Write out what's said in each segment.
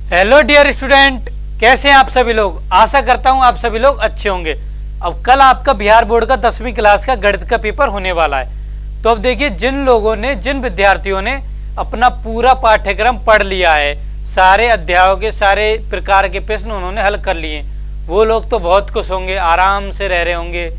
Hello dear student, कैसे हैं आप सभी लोग। आशा करता हूं आप सभी लोग अच्छे होंगे। अब कल आपका बिहार बोर्ड का 10वीं क्लास का गणित का पेपर होने वाला है। तो अब देखिए, जिन विद्यार्थियों ने अपना पूरा पाठ्यक्रम पढ़ लिया है, सारे अध्यायों के सारे प्रकार के प्रश्न उन्होंने हल कर लिए, वो लोग तो बहुत खुश होंगे, आराम से रह रहे होंगे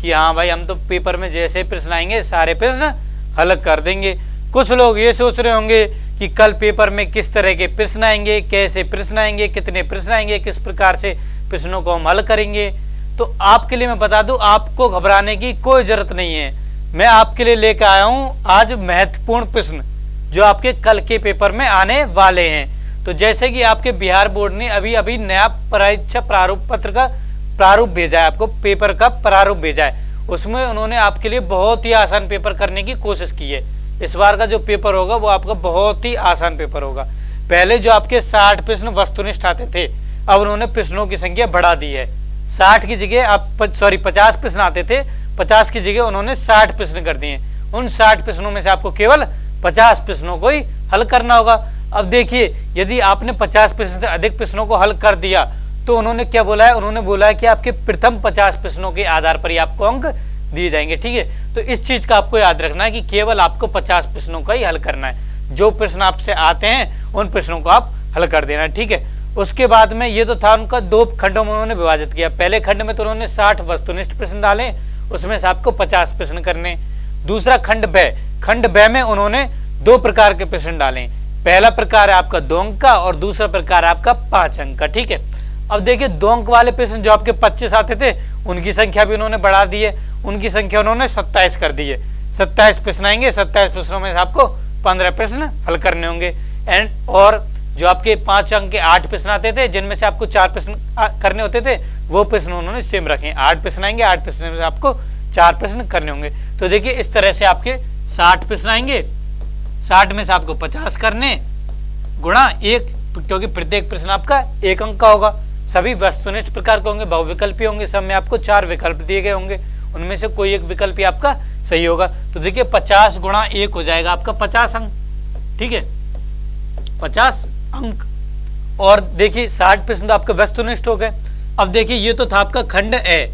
कि हाँ भाई, हम तो पेपर में जैसे प्रश्न आएंगे सारे प्रश्न हल कर देंगे। कुछ लोग ये सोच रहे होंगे कि कल पेपर में किस तरह के प्रश्न आएंगे, कैसे प्रश्न आएंगे, कितने प्रश्न आएंगे, किस प्रकार से प्रश्नों को हम हल करेंगे। तो आपके लिए मैं बता दूं, आपको घबराने की कोई जरूरत नहीं है। मैं आपके लिए लेकर आया हूं आज महत्वपूर्ण प्रश्न जो आपके कल के पेपर में आने वाले हैं। तो जैसे कि आपके बिहार बोर्ड ने अभी अभी नया परीक्षा प्रारूप पत्र का प्रारूप भेजा है, आपको पेपर का प्रारूप भेजा है। उसमें उन्होंने आपके लिए बहुत ही आसान पेपर करने की कोशिश की है। इस बार का जो पेपर होगा वो आपका बहुत ही आसान पेपर होगा। पहले जो आपके 60 प्रश्न वस्तुनिष्ठ आते थे, अब उन्होंने प्रश्नों की संख्या बढ़ा दी है। 60 की जगह 50 प्रश्न आते थे, 50 की जगह उन्होंने 60 प्रश्न कर दिए। उन 60 प्रश्नों में से आपको केवल 50 प्रश्नों को ही हल करना होगा। अब देखिए, यदि आपने 50 प्रश्न से अधिक प्रश्नों को हल कर दिया तो उन्होंने क्या बोला है, उन्होंने बोला है कि आपके प्रथम 50 प्रश्नों के आधार पर ही आपको अंक दिए जाएंगे। ठीक है, तो इस चीज का आपको याद रखना है कि केवल आपको 50 प्रश्नों का ही हल करना है। जो प्रश्न आपसे आते हैं उन प्रश्नों को आप हल कर देना। ठीक है, उसके बाद में ये तो था उनका, 2 खंडों में उन्होंने विभाजित किया। पहले खंड में तो उन्होंने 60 वस्तुनिष्ठ प्रश्न डाले, उसमें से आपको 50 प्रश्न करने। दूसरा खंड ब में उन्होंने 2 प्रकार के प्रश्न डाले। पहला प्रकार है आपका 2 अंक का और दूसरा प्रकार है आपका 5 अंक का। ठीक है, अब देखिए, 2 अंक वाले प्रश्न जो आपके 25 आते थे उनकी संख्या भी उन्होंने बढ़ा दी है। उनकी संख्या उन्होंने 27 कर दी है। 27 प्रश्न आएंगे, 27 प्रश्नों में आपको 15 प्रश्न हल करने होंगे। और जो आपके 5 अंक के 8 प्रश्न आते थे, जिनमें से आपको 4 प्रश्न करने होते थे, वो प्रश्न उन्होंने सेम रखे। 8 प्रश्न आएंगे, 8 प्रश्न में से आपको 4 प्रश्न करने होंगे। तो देखिए, इस तरह से आपके 60 प्रश्न आएंगे, 60 में से आपको 50 करने गुणा 1, क्योंकि प्रत्येक प्रश्न आपका 1 अंक का होगा। सभी वस्तुनिष्ठ प्रकार के होंगे, बहुविकल्पी होंगे, सब में आपको 4 विकल्प दिए गए होंगे, उनमें से कोई एक विकल्प ही आपका सही होगा। तो देखिए, 50 गुणा 1 हो जाएगा आपका 50 अंक। ठीक है, 50 अंक। और देखिए, 60 प्रश्न तो आपके वस्तुनिष्ठ हो गए। अब देखिए, ये तो था आपका खंड ए।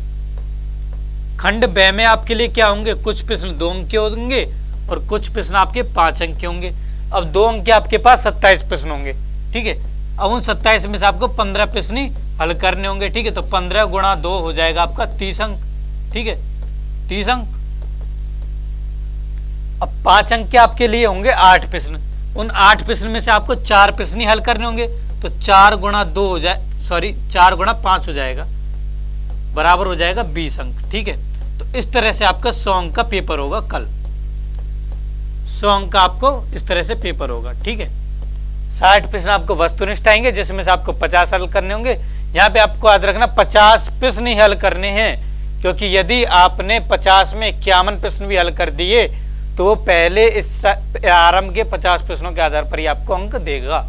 खंड ब में आपके लिए क्या होंगे, कुछ प्रश्न 2 अंक के होंगे और कुछ प्रश्न आपके 5 अंक के होंगे। अब 2 अंक के आपके पास 27 प्रश्न होंगे। ठीक है, अब उन 27 में से आपको 15 प्रश्न ही हल करने होंगे। ठीक है, तो 15 गुणा 2 हो जाएगा आपका 30 अंक। ठीक है, 30 अंक। अब 5 अंक के आपके लिए होंगे 8 प्रश्न। उन 8 प्रश्न में से आपको 4 प्रश्न ही हल करने होंगे। तो 4 गुणा 2 हो जाए, 4 गुणा 5 हो जाएगा, बराबर हो जाएगा 20 अंक। ठीक है, तो इस तरह से आपका 100 अंक का पेपर होगा कल। 100 अंक का आपको इस तरह से पेपर होगा। ठीक है, 60 प्रश्न आपको वस्तुनिष्ठ आएंगे, जिसमें से आपको 50 हल करने होंगे। यहाँ पे आपको याद रखना 50 प्रश्न ही हल करने हैं, क्योंकि यदि आपने 50 में 51 प्रश्न भी हल कर दिए तो वो पहले इस आरंभ के 50 प्रश्नों के आधार पर ही आपको अंक देगा।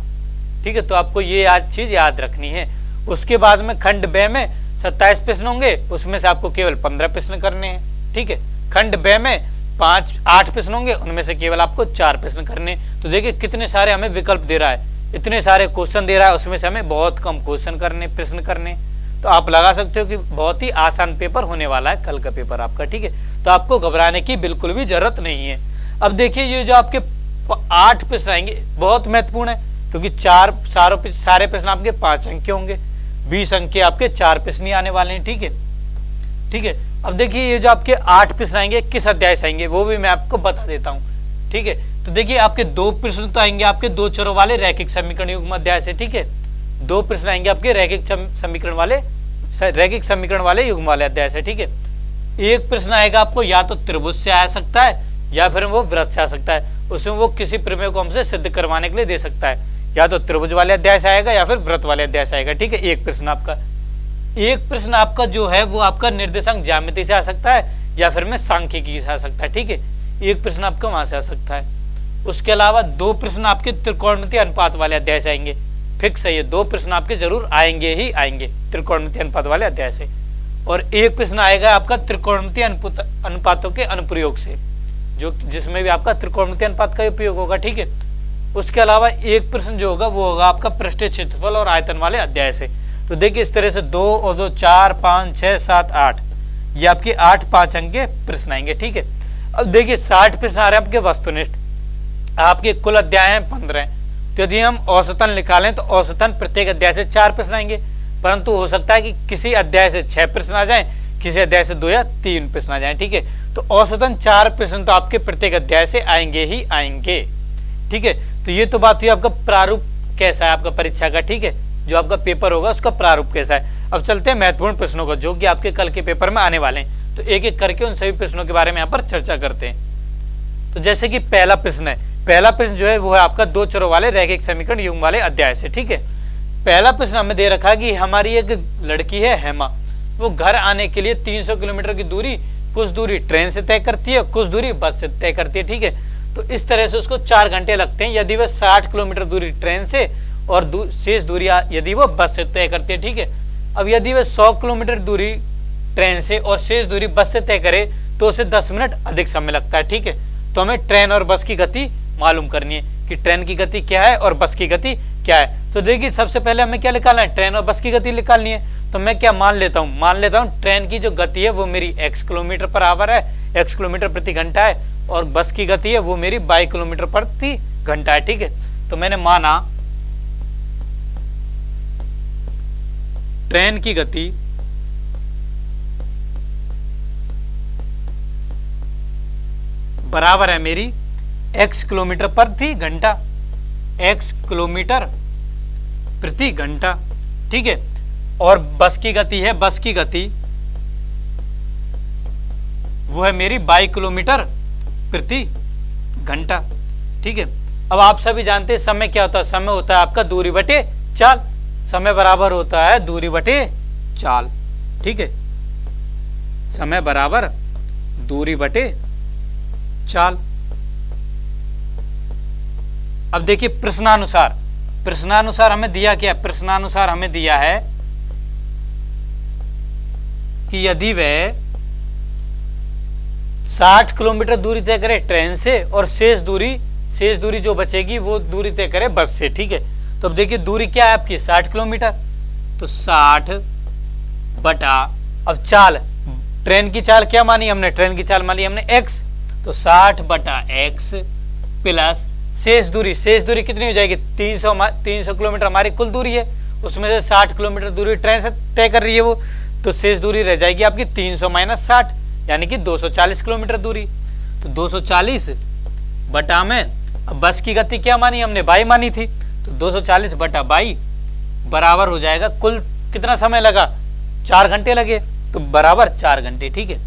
ठीक है, तो आपको ये चीज याद रखनी है। उसके बाद में खंड ब में 27 प्रश्न होंगे, उसमें से आपको केवल 15 प्रश्न करने हैं। ठीक है, खंड ब में 8 प्रश्न होंगे, उनमें से केवल आपको 4 प्रश्न करने। तो देखिए, कितने सारे हमें विकल्प दे रहा है, इतने सारे क्वेश्चन दे रहा है, उसमें से हमें बहुत कम क्वेश्चन करने, प्रश्न करने। तो आप लगा सकते हो कि बहुत ही आसान पेपर होने वाला है कल का पेपर आपका। ठीक है, तो आपको घबराने की बिल्कुल भी जरूरत नहीं है। अब देखिए, ये जो आपके 8 प्रश्न आएंगे बहुत महत्वपूर्ण है, क्योंकि सारे प्रश्न आपके 5 अंक के होंगे। 20 अंक के आपके 4 प्रश्न ही आने वाले हैं। ठीक है, ठीक है। अब देखिए, ये जो आपके 8 प्रश्न आएंगे किस अध्याय से आएंगे वो भी मैं आपको बता देता हूँ। ठीक है, तो देखिए, आपके 2 प्रश्न तो आएंगे आपके 2 चरों वाले रैखिक समीकरण युग्म अध्याय से। ठीक है, 2 प्रश्न आएंगे आपके रैखिक समीकरण वाले युग्म वाले अध्याय से। ठीक है, एक प्रश्न आएगा आपको या तो त्रिभुज से आ सकता है या फिर वो वृत्त से आ सकता है। उसमें वो किसी प्रमेय को हमसे सिद्ध करवाने के लिए दे सकता है, या तो त्रिभुज वाले अध्याय से आएगा या फिर वृत्त वाले अध्याय से आएगा। ठीक है, एक प्रश्न आपका जो है वो आपका निर्देशांक ज्यामिति से आ सकता है या फिर में सांख्यिकी से आ सकता है। ठीक है, एक प्रश्न आपका वहां से आ सकता है। उसके अलावा 2 प्रश्न आपके त्रिकोणमितीय अनुपात वाले अध्याय से आएंगे। फिक्स है, ये 2 प्रश्न आपके जरूर आएंगे ही आएंगे त्रिकोणमितीय अनुपात वाले अध्याय से। और एक प्रश्न आएगा आपका त्रिकोणमितीय अनुपातों के अनुप्रयोग से, जो जिसमें भी आपका त्रिकोणमितीय अनुपात का उपयोग होगा। ठीक है, उसके अलावा एक प्रश्न जो होगा वो होगा आपका पृष्ठीय क्षेत्रफल और आयतन वाले अध्याय से। तो देखिए इस तरह से 2 और 2 4 5 6 7 8 ये आपके 8 5 अंक के प्रश्न आएंगे। ठीक है, अब देखिए 60 प्रश्न आ रहे हैं आपके वस्तुनिष्ठ, आपके कुल अध्याय हैं 15। तो यदि हम औसतन निकालें तो औसतन प्रत्येक अध्याय से 4 प्रश्न आएंगे, परंतु हो सकता है कि किसी अध्याय से 6 प्रश्न आ जाएं, किसी अध्याय से 2 या 3 प्रश्न आ जाएं। ठीक है, तो औसतन 4 प्रश्न तो आपके प्रत्येक अध्याय से आएंगे ही आएंगे। ठीक है, तो ये तो बात हुई आपका प्रारूप कैसा है आपका परीक्षा का। ठीक है, जो आपका पेपर होगा उसका प्रारूप कैसा है। अब चलते हैं महत्वपूर्ण प्रश्नों को जो कि आपके कल के पेपर में आने वाले हैं। तो एक एक करके उन सभी प्रश्नों के बारे में यहाँ पर चर्चा करते हैं। तो जैसे कि पहला प्रश्न है, पहला प्रश्न जो है वो है आपका 2 चरों वाले रैखिक समीकरण युग्म वाले अध्याय से। ठीक है, पहला प्रश्न हमें दे रखा है कि हमारी एक लड़की है हेमा, वो घर आने के लिए 300 किलोमीटर की दूरी, कुछ दूरी ट्रेन से तय करती है, कुछ दूरी बस से तय करती है। ठीक है, तो इस तरह से उसको 4 घंटे लगते हैं यदि वह 60 किलोमीटर दूरी ट्रेन से और शेष दूरी यदि वो बस से तय करती है। ठीक है, अब यदि वह 100 किलोमीटर दूरी ट्रेन से और शेष दूरी बस से तय करे तो उसे 10 मिनट अधिक समय लगता है। ठीक है, तो हमें ट्रेन और बस की गति मालूम करनी है कि ट्रेन की गति क्या है और बस की गति क्या है। तो देखिए सबसे पहले हमें क्या निकालना है, ट्रेन और बस की गति निकालनी है। तो मैं क्या मान लेता हूँ ट्रेन की जो गति है वो मेरी x किलोमीटर पर आवर है, x किलोमीटर प्रति घंटा है, और बस की गति है वो मेरी y किलोमीटर प्रति घंटा है। ठीक है, तो मैंने माना ट्रेन की गति बराबर है मेरी x किलोमीटर प्रति घंटा, x किलोमीटर प्रति घंटा। ठीक है, और बस की गति है, बस की गति वो है मेरी 22 किलोमीटर प्रति घंटा। ठीक है, अब आप सभी जानते हैं समय क्या होता है, समय होता है आपका दूरी बटे चाल, समय बराबर होता है दूरी बटे चाल। ठीक है, समय बराबर दूरी बटे चाल। अब देखिए प्रश्नानुसार हमें दिया क्या, प्रश्नानुसार हमें दिया है कि यदि वह 60 किलोमीटर दूरी तय करे ट्रेन से और शेष दूरी जो बचेगी वो दूरी तय करे बस से। ठीक है, तो अब देखिए दूरी क्या है आपकी 60 किलोमीटर, तो 60 बटा, अब चाल, ट्रेन की चाल क्या मानी हमने, ट्रेन की चाल मानी हमने x, तो 60 बटा x प्लस शेष दूरी कितनी हो जाएगी 300 किलोमीटर हमारी कुल दूरी है, उसमें से 60 किलोमीटर दूरी ट्रेन से तय कर रही है वो, तो शेष दूरी रह जाएगी आपकी 300 माइनस 60 यानी कि 240 किलोमीटर दूरी। तो 240 बटा में, अब बस की गति क्या मानी हमने, बाई मानी थी, तो 240 बटा बाई बराबर हो जाएगा कुल कितना समय लगा 4 घंटे लगे, तो बराबर 4 घंटे। ठीक है,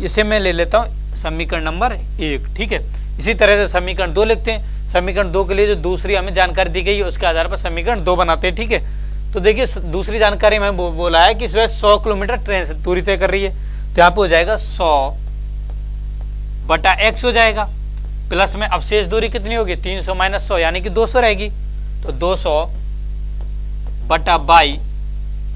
इसे मैं ले लेता हूं समीकरण नंबर 1। ठीक है, इसी तरह से समीकरण 2 लिखते हैं। समीकरण 2 के लिए जो दूसरी हमें जानकारी दी गई है उसके आधार पर समीकरण 2 बनाते हैं। ठीक है, तो देखिए दूसरी जानकारी में बोला है कि इसमें 100 किलोमीटर ट्रेन से दूरी तय कर रही है, तो यहाँ पे हो जाएगा 100 बटा x हो जाएगा, प्लस में अवशेष दूरी कितनी होगी 300 माइनस 100 यानी कि 200 रहेगी, तो 200 बटा 22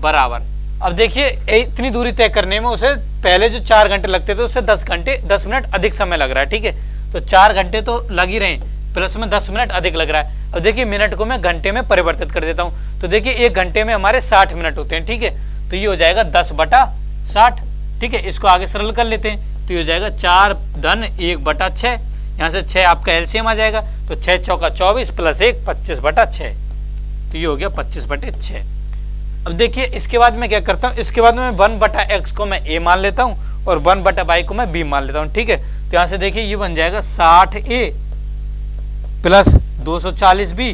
बराबर, अब देखिए इतनी दूरी तय करने में उसे पहले जो 4 घंटे लगते थे उससे 10 मिनट अधिक समय लग रहा है। ठीक है, तो 4 घंटे तो लग ही रहे, प्लस में 10 मिनट अधिक लग रहा है। अब देखिए मिनट को मैं घंटे में परिवर्तित कर देता हूं, तो देखिए 1 घंटे में हमारे 60 मिनट होते हैं। ठीक है, तो ये हो जाएगा 10 बटा 60। ठीक है, इसको आगे सरल कर लेते हैं, तो ये हो जाएगा 4 धन 1 बटा 6, यहाँ से 6 आपका एलसीएम आ जाएगा, तो 6 चौका 24 प्लस 1 25 बटा 6, तो ये हो गया 25 बटे 6। अब देखिए इसके बाद मैं क्या करता हूँ, इसके बाद में 1 बटा x को मैं a मान लेता हूँ और 1 बटा y को मैं b मान लेता हूँ। ठीक है, तो यहाँ से देखिए ये बन जाएगा 60a प्लस 240b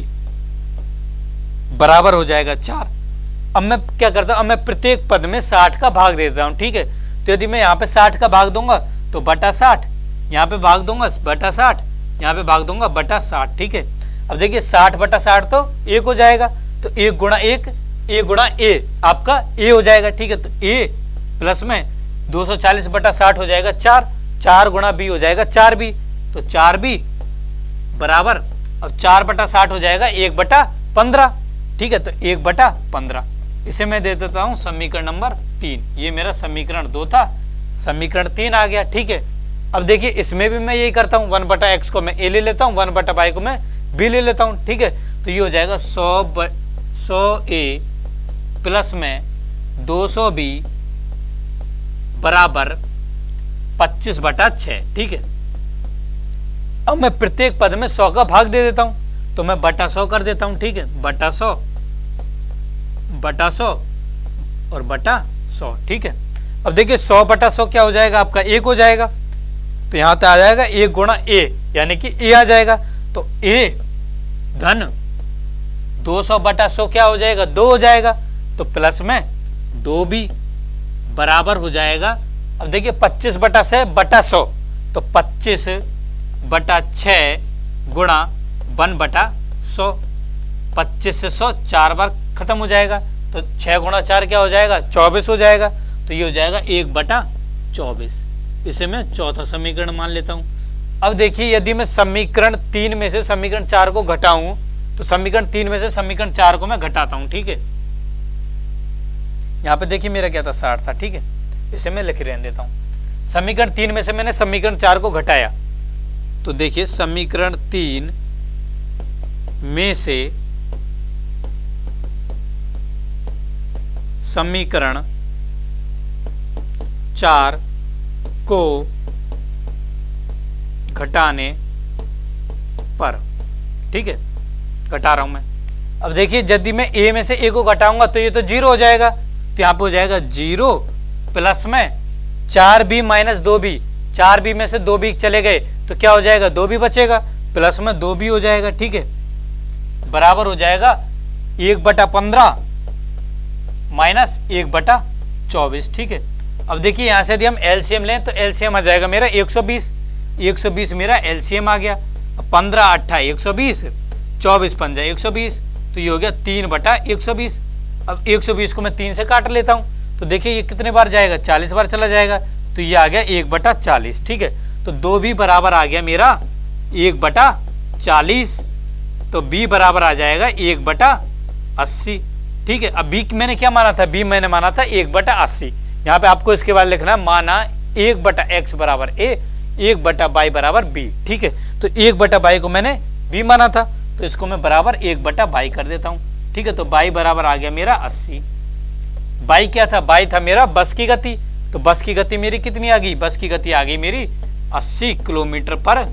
बराबर हो जाएगा 4। अब मैं क्या करता हूँ, अब मैं प्रत्येक पद में 60 का भाग दे देता हूँ। ठीक है, तो यदि मैं यहाँ पे 60 का भाग दूंगा तो बटा 60, यहाँ पे भाग दूंगा बटा 60, यहाँ पे भाग दूंगा बटा 60। ठीक है, अब देखिए 60 बटा 60 तो 1 हो जाएगा, तो 1 गुणा 1 a गुणा a आपका a हो जाएगा। ठीक है, तो a प्लस में 240 बटा 60 हो जाएगा 4, 4 गुणा b हो जाएगा 4b, तो 4b बराबर, अब 4 बटा 60 हो जाएगा 1 बटा 15। ठीक है, तो 1 बटा 15, इसे मैं दे देता हूं समीकरण नंबर 3। ये मेरा समीकरण 2 था, समीकरण 3 आ गया। ठीक है, अब देखिए इसमें भी मैं यही करता हूं, 1 बटा x को मैं a ले लेता हूं, 1 बटा y को मैं बी ले लेता हूं, ठीक है। तो ये हो जाएगा 100a प्लस में 200b बराबर 25/6, ठीक है। अब मैं प्रत्येक पद में 100 का भाग दे देता हूं, तो मैं बटा 100 कर देता हूं, ठीक है। बटा 100 और बटा 100, ठीक है। अब देखिए 100/100 क्या हो जाएगा आपका 1 हो जाएगा, तो यहां तक आ जाएगा 1 गुणा a, यानी कि a आ जाएगा। तो a धन 200/100 क्या हो जाएगा 2 हो जाएगा, तो प्लस में 2b बराबर हो जाएगा। अब देखिए 25/6/100, तो 25/6 गुणा 1/100, 25 से 100 4 बार खत्म हो जाएगा, तो 6 गुणा 4 क्या हो जाएगा 24 हो जाएगा। तो ये हो जाएगा 1/24। इसे मैं चौथा समीकरण मान लेता हूं। अब देखिए यदि मैं समीकरण 3 में से समीकरण 4 को घटाऊं, तो समीकरण 3 में से समीकरण 4 को मैं घटाता हूं, ठीक है। यहां पे देखिए मेरा क्या था 60 था, ठीक है। इसे मैं लिख रहने देता हूं। समीकरण 3 में से मैंने समीकरण 4 को घटाया, तो देखिए समीकरण 3 में से समीकरण 4 को घटाने पर, ठीक है, घटा रहा हूं मैं। अब देखिए यदि मैं a में से a को घटाऊंगा तो ये तो 0 हो जाएगा, तो यहां पे हो जाएगा 0 प्लस में 4b माइनस 2b, 4b में से 2b चले गए तो क्या हो जाएगा 2b बचेगा, प्लस में 2b हो जाएगा, ठीक है, बराबर हो जाएगा 1/15 माइनस 1/24, ठीक है। अब देखिए यहां से यदि हम एलसीएम लें तो एलसीएम आ जाएगा मेरा 120, 120 मेरा एलसीएम आ गया। 15 8 120, 24 5 120, तो ये हो गया 3/120। अब 120 को मैं 3 से काट लेता हूं, तो देखिए ये कितने बार जाएगा 40 बार चला जाएगा, तो ये आ गया 1/40, ठीक है। तो 2b बराबर आ गया मेरा 1/40, तो b बराबर आ जाएगा 1/80, ठीक है। अब b मैंने क्या माना था, b मैंने माना था 1/80। यहाँ पे आपको इसके बाद लिखना है माना 1/x बराबर a, 1/y बराबर b, ठीक है। तो 1/y को मैंने b माना था, तो इसको मैं बराबर 1/y कर देता हूं, ठीक है। तो y बराबर आ गया मेरा 80। y क्या था, y था मेरा बस की गति, तो बस की गति मेरी कितनी आ गई, बस की गति आ गई मेरी 80 किलोमीटर पर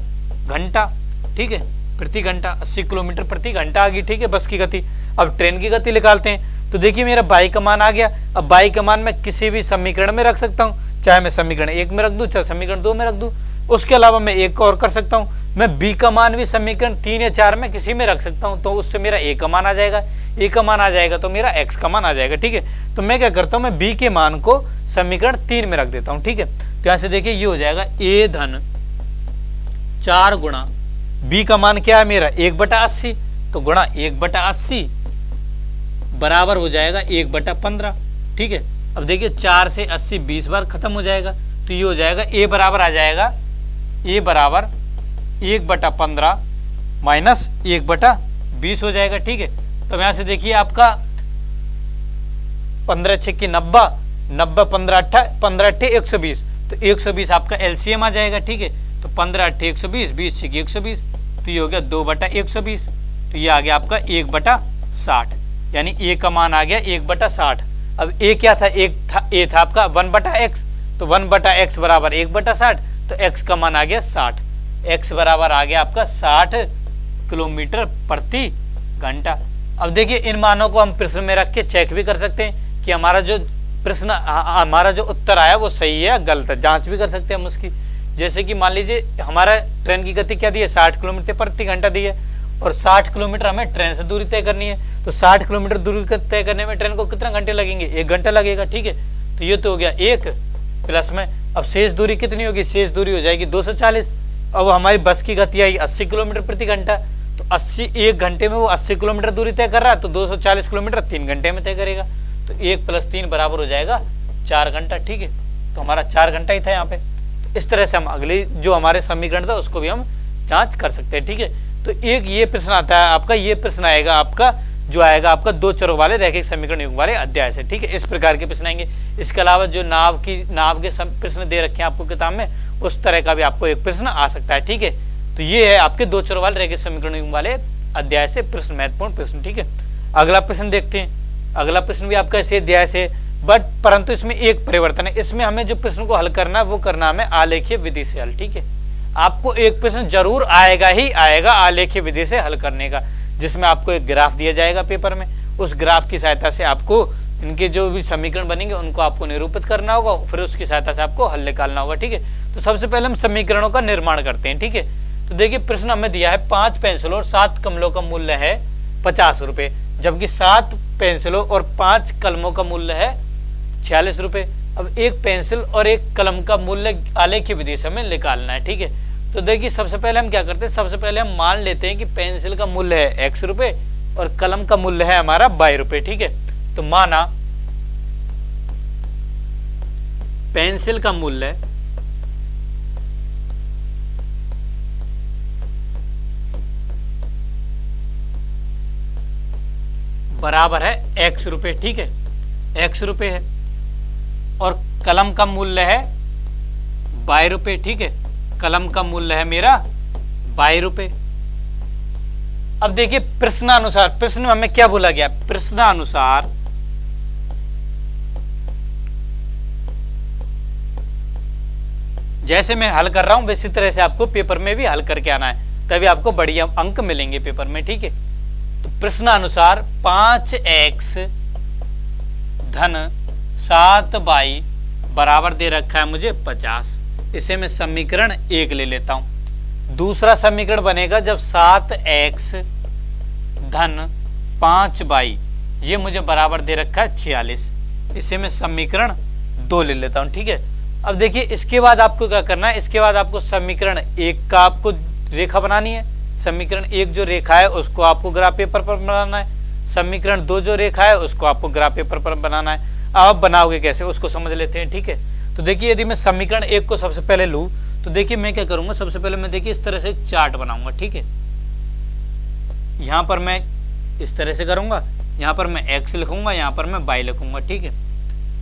घंटा, ठीक है, प्रति घंटा, 80 किलोमीटर प्रति घंटा आ गई, ठीक है, बस की गति। अब ट्रेन की गति निकालते हैं, तो देखिए मेरा y का मान आ गया। अब y का मान मैं किसी भी समीकरण में रख सकता हूं, चाहे मैं समीकरण 1 में रख दूं, चाहे समीकरण 2 में रख दूं। उसके अलावा मैं एक और कर सकता हूं, मैं b का मान भी समीकरण 3 या 4 में किसी में रख सकता हूं, तो उससे मेरा a का मान आ जाएगा, a का मान आ जाएगा तो मेरा x का मान आ जाएगा, ठीक है। तो मैं क्या करता हूं, मैं b के मान को समीकरण 3 में रख देता हूं, ठीक है। तो यहां से देखिए ये हो जाएगा a धन 4 गुणा b का मान क्या है मेरा 1/80, तो गुणा 1/80 बराबर हो जाएगा 1/15, ठीक है। अब देखिए 4 से 80 20 बार खत्म हो जाएगा, तो ये हो जाएगा a बराबर आ जाएगा, a बराबर 1/15 माइनस 1/20 हो जाएगा, ठीक है। तो यहां से देखिए आपका 15 6 की 90, 90 15 8 120, तो 120 आपका एलसीएम आ जाएगा, ठीक है। तो 15 8 120, 20 6 120, तो ये हो गया 2/120, तो ये आ गया आपका 1/60, यानी a का मान आ गया 1/60। अब a क्या था, a था आपका 1/x, तो 1/x बराबर 1/60, तो x का मान आ गया 60, x बराबर आ गया आपका 60 किलोमीटर प्रति घंटा। अब देखिए इन मानों को हम प्रश्न में रख के चेक भी कर सकते हैं कि हमारा जो प्रश्न, हमारा जो उत्तर आया वो सही है या गलत है, जांच भी कर सकते हैं हम उसकी। जैसे कि मान लीजिए हमारा ट्रेन की गति क्या दी है 60 किलोमीटर प्रति घंटा दी है, और 60 किलोमीटर हमें ट्रेन से दूरी तय करनी है, तो 60 किलोमीटर दूरी तय करने में ट्रेन को कितना घंटे लगेंगे, 1 घंटा लगेगा, ठीक है। तो ये तो हो गया 1 प्लस में, अब शेष दूरी कितनी होगी, शेष दूरी हो जाएगी 240। अब हमारी बस की गति आई 80 किलोमीटर प्रति घंटा, तो 80 1 घंटे में वो 80 किलोमीटर दूरी तय कर रहा है, तो 240 किलोमीटर 3 घंटे में तय करेगा, तो 1 + 3 बराबर हो जाएगा 4 घंटा, ठीक है। तो हमारा 4 घंटा ही था यहाँ पे। तो इस तरह से हम अगली जो हमारे समीकरण था उसको भी हम जांच कर सकते हैं, ठीक है। तो एक ये प्रश्न आता है आपका, ये प्रश्न आएगा आपका जो आएगा आपका 2 चरों वाले रैखिक समीकरण युग्म वाले अध्याय से, ठीक है। इस प्रकार के प्रश्न आएंगे। इसके अलावा जो नाव के प्रश्न दे रखे हैं आपको किताब में, उस तरह का भी आपको एक प्रश्न आ सकता है, ठीक है। तो ये है आपके दो चरों वाले रैखिक समीकरणों वाले अध्याय से प्रश्न, महत्वपूर्ण प्रश्न। ठीक है, अगला प्रश्न देखते हैं। अगला प्रश्न भी आपका इसी अध्याय से, बट परंतु इसमें एक परिवर्तन है। इसमें हमें जो प्रश्न को हल करना है वो करना हमें आलेखीय विधि से हल। ठीक है, आपको एक प्रश्न जरूर आएगा ही आएगा आलेखीय विधि से हल करने का, जिसमें आपको एक ग्राफ दिया जाएगा पेपर में। उस ग्राफ की सहायता से आपको इनके जो भी समीकरण बनेंगे उनको आपको निरूपित करना होगा, फिर उसकी सहायता से आपको हल निकालना होगा। ठीक है, तो सबसे पहले हम समीकरणों का निर्माण करते हैं। ठीक है, तो देखिए प्रश्न हमें दिया है 5 पेंसिलों और 7 कमलों का मूल्य है 50 रुपए, जबकि 7 पेंसिलों और 5 कलमों का मूल्य है 46 रुपए। अब एक पेंसिल और एक कलम का मूल्य आलेखीय विधि से हमें निकालना है। ठीक है, तो देखिए सबसे पहले हम क्या करते हैं, सबसे पहले हम मान लेते हैं कि पेंसिल का मूल्य है x रुपए और कलम का मूल्य है हमारा y रुपए। ठीक है, तो माना पेंसिल का मूल्य बराबर है x रुपए। ठीक है, x रुपए है और कलम का मूल्य है y रुपए। ठीक है, कलम का मूल्य है मेरा y रुपए। अब देखिए प्रश्नानुसार, प्रश्न में हमें क्या बोला गया, प्रश्नानुसार जैसे मैं हल कर रहा हूं वैसी तरह से आपको पेपर में भी हल करके आना है, तभी आपको बढ़िया अंक मिलेंगे पेपर में। ठीक है, तो प्रश्नानुसार 5x धन 7y बराबर दे रखा है मुझे 50। इसे मैं समीकरण 1 ले लेता हूं। दूसरा समीकरण बनेगा जब 7x धन 5y, ये मुझे बराबर दे रखा है 46। इसे मैं समीकरण 2 ले लेता हूं। ठीक है, अब देखिए इसके बाद आपको क्या करना है, इसके बाद आपको समीकरण 1 का आपको रेखा बनानी है। समीकरण 1 जो रेखा है उसको आपको ग्राफ पेपर पर बनाना है। समीकरण 2 जो रेखा है उसको आपको ग्राफ पेपर पर बनाना है। अब आप बनाओगे कैसे उसको समझ लेते हैं। ठीक है, तो देखिए यदि मैं समीकरण 1 को सबसे पहले लूं तो देखिए मैं क्या करूंगा, सबसे पहले मैं देखिए इस तरह से एक चार्ट बनाऊंगा। ठीक है, यहां पर मैं इस तरह से करूंगा, यहां पर मैं x लिखूंगा, यहां पर मैं y लिखूंगा। ठीक है,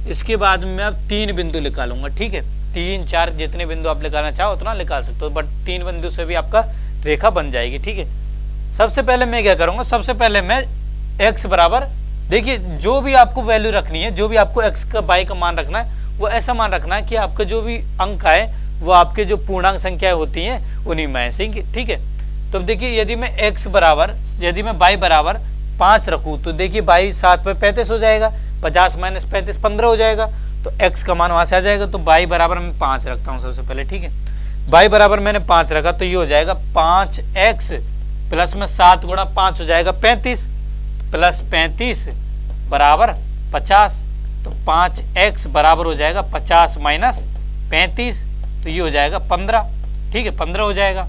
इसके बाद में अब 3 बिंदु निकालूंगा। ठीक है, 3 4 जितने बिंदु आप निकालना चाहो उतना निकाल सकते हो, बट 3 बिंदु से भी आपका रेखा बन जाएगी। ठीक है, सबसे पहले मैं क्या करूंगा, सबसे पहले मैं x बराबर, देखिए जो भी आपको वैल्यू रखनी है, जो भी आपको x का y का मान रखना है वो ऐसा मान रखना है कि आपका जो भी अंक है वो आपके जो पूर्णांक संख्याएं होती हैं उन्हीं में से। ठीक है, तो अब देखिए यदि मैं x बराबर, यदि मैं y बराबर 5 रखूं तो देखिए y 7 पे 35 हो जाएगा, 50 माइनस 35 15 हो जाएगा, तो x का मान वहां से आ जाएगा। तो y बराबर मैं 5 रखता हूं सबसे पहले। ठीक है, y बराबर मैंने 5 रखा तो ये हो जाएगा 5x प्लस में 7 गुणा 5 हो जाएगा 35 प्लस 35 बराबर 50। तो 5x बराबर हो जाएगा 50 माइनस 35, तो ये हो जाएगा 15। ठीक है, 15 हो जाएगा।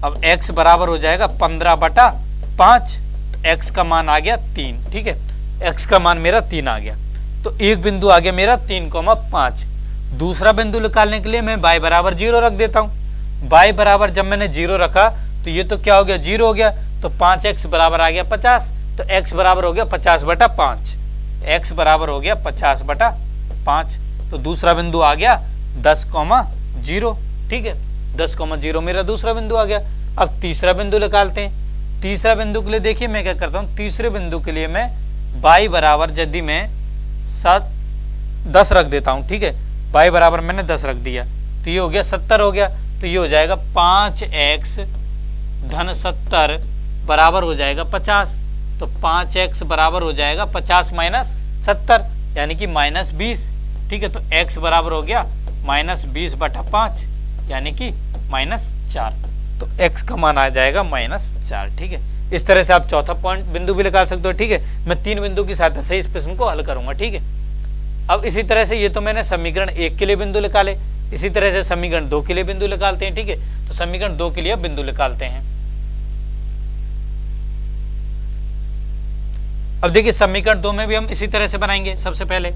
अब x बराबर हो जाएगा 15 बटा 5, x का मान आ गया 3। ठीक है, x का मान मेरा 3 आ गया, तो एक बिंदु आ गया मेरा 3,5। दूसरा बिंदु निकालने के लिए मैं y बराबर 0 रख देता हूं। y बराबर जब मैंने 0 रखा तो ये तो क्या हो गया, 0 हो गया, तो 5x बराबर आ गया 50, तो x बराबर हो गया 50 बटा 5, x बराबर हो गया 50 बटा 5। तो दूसरा बिंदु आ गया 10,0। ठीक है, 10,0 मेरा दूसरा बिंदु आ गया। अब तीसरा बिंदु निकालते हैं। तीसरा बिंदु के लिए देखिए मैं क्या करता हूं, तीसरे बिंदु के लिए मैं y बराबर यदि मैं 10 रख देता हूं। ठीक है, y बराबर मैंने 10 रख दिया तो ये हो गया 70 हो गया, तो ये हो जाएगा 5x धन 70 बराबर हो जाएगा 50। तो 5x बराबर हो जाएगा 50 माइनस 70 यानी कि माइनस 20। ठीक है, तो x बराबर हो गया माइनस 20 बटा 5 यानी कि -4। तो x का मान आ जाएगा -4। ठीक है, इस तरह से आप चौथा पॉइंट बिंदु भी निकाल सकते हो। ठीक है, मैं 3 बिंदु की सहायता से इस प्रश्न को हल करूंगा। ठीक है, अब इसी तरह से ये तो मैंने समीकरण 1 के लिए बिंदु निकाले, इसी तरह से समीकरण 2 के लिए बिंदु निकालते हैं। ठीक है, तो समीकरण 2 के लिए बिंदु निकालते हैं। अब देखिए समीकरण 2 में भी हम इसी तरह से बनाएंगे। सबसे पहले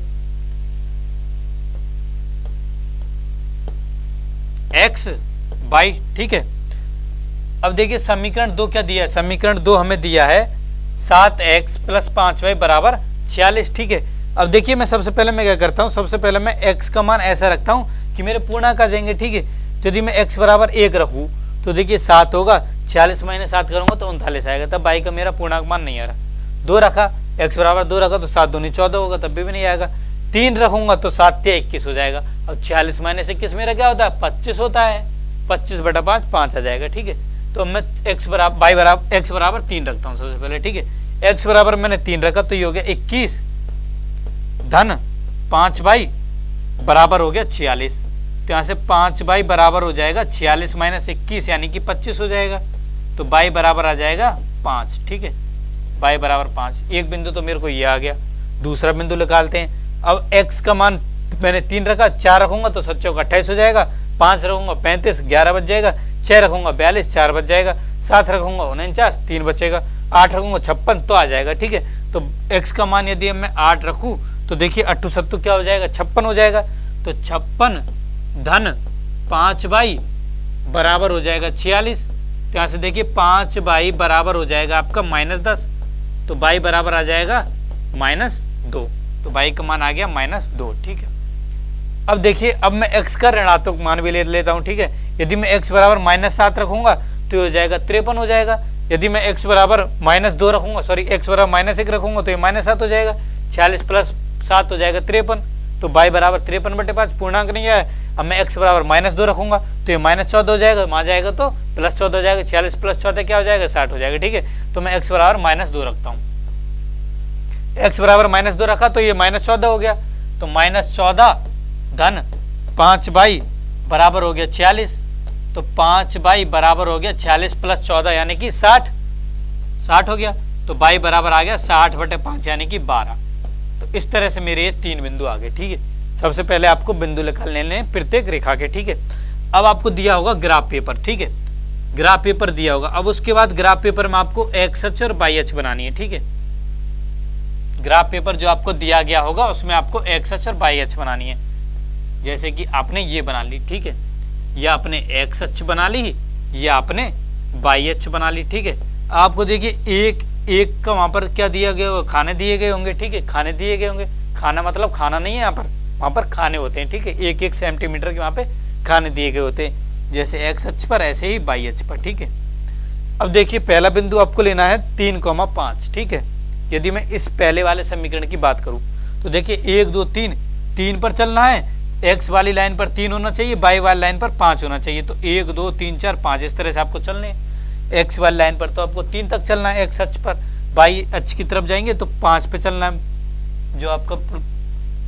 x y। ठीक है, अब देखिए समीकरण 2 क्या दिया है, समीकरण 2 हमें दिया है 7x प्लस 5y बराबर 46। ठीक है, अब देखिए मैं सबसे पहले मैं क्या करता हूं, सबसे पहले मैं x का मान ऐसा रखता हूं कि मेरे पूर्णांक आ जाएंगे। ठीक है, तो यदि मैं x बराबर 1 रखूँ तो देखिए 7 होगा, 46 माइनस 7 करूंगा तो 39 आएगा, तब y का मेरा पूर्णांक मान नहीं आ रहा। 2 रखा, x बराबर 2 रखा तो 7 दूनी 14 होगा, तब भी नहीं आएगा। 3 रखूंगा तो 7 तिया 21 हो जाएगा। अब 46 माइनस 21 मेरा क्या होता है, 25 होता है। 25/5 5 आ जाएगा, ठीक है। तो मैं x बराबर 3 रखता हूँ सबसे पहले, ठीक है। x बराबर मैंने 3 रखा तो ये हो गया 21 धन 5y बराबर हो गया 46। तो यहाँ से 5y बराबर हो जाएगा 46 माइनस 21 यानी कि 25 हो जाएगा। तो y बराबर आ जाएगा 5, ठीक है। y बराबर 5। एक बिंदु तो मेरे को ये आ गया। दूसरा बिंदु निकालते हैं। अब x का मान मैंने 3 रखा, 4 रखूंगा तो 7 चौक 28 हो जाएगा, 5 रखूंगा 35 11 बच जाएगा, 6 रखूंगा 42 4 बच जाएगा, 7 रखूंगा 49 3 बचेगा, 8 रखूंगा 56 तो आ जाएगा, ठीक है। तो x का मान यदि मैं 8 रखूं तो देखिए 8 7 क्या हो जाएगा, 56 हो जाएगा। तो 56 धन 5y बराबर हो जाएगा 46। तो यहाँ से देखिए 5y बराबर हो जाएगा आपका -10। तो y बराबर आ जाएगा -2। तो y का मान आ गया -2, ठीक है। अब देखिए अब मैं x का ऋणात्मक मान भी ले लेता हूँ, ठीक है। यदि मैं x बराबर -7 रखूंगा तो हो जाएगा 53 हो जाएगा। यदि मैं x बराबर -2 रखूंगा, सॉरी x बराबर -1 रखूंगा तो ये -7 हो जाएगा। 46 + 7 हो जाएगा 53। तो y बराबर 53/5 पूर्णांक नहीं है। अब मैं x बराबर -2 रखूंगा तो ये -14 हो जाएगा, वहां जाएगा तो +14 हो जाएगा। 46 + 14 क्या हो जाएगा, 60 हो जाएगा, ठीक है। तो मैं x बराबर -2 रखता हूँ। x बराबर -2 रखा तो ये -14 हो गया। तो -14 धन 5y बराबर हो गया 46। तो 5y बराबर हो गया 46 + 14 यानी कि 60 हो गया। तो y बराबर आ गया 60/5 यानी कि 12। तो इस तरह से मेरे ये 3 बिंदु आ गए, ठीक है। सबसे पहले आपको बिंदु निकाल लेने प्रत्येक रेखा के, ठीक है। अब आपको दिया होगा ग्राफ पेपर, ठीक है। ग्राफ पेपर दिया होगा। अब उसके बाद ग्राफ पेपर में आपको एक्स अक्ष और वाई अक्ष बनानी है, ठीक है। ग्राफ पेपर जो आपको दिया गया होगा उसमें आपको एक्स अक्ष और वाई अक्ष बनानी है। जैसे कि आपने ये बना ली, ठीक है। या आपने एक्स अक्ष बना ली या आपने वाई अक्ष बना ली, ठीक है। आपको देखिए एक का वहां पर क्या दिया गया होगा, खाने दिए गए होंगे, ठीक है। खाने दिए गए होंगे। खाना मतलब खाना नहीं है, यहाँ पर वहां पर खाने होते हैं, ठीक है। 1-1 सेंटीमीटर के वहां पे खाने दिए गए होते हैं, जैसे एक्स अक्ष पर ऐसे ही वाई अक्ष पर, ठीक है। अब देखिए पहला बिंदु आपको लेना है 3,5, ठीक है। यदि मैं इस पहले वाले समीकरण की बात करूं तो देखिए 1 2 3 पर चलना है। एक्स वाली लाइन पर 3 होना चाहिए, वाई वाली लाइन पर 5 होना चाहिए। तो 1 2 3 4 5 इस तरह से आपको चलने हैं। एक्स वाली लाइन पर तो आपको 3 तक चलना है एक्स अक्ष पर, वाई अक्ष की तरफ जाएंगे तो 5 पे चलना है, जो आपका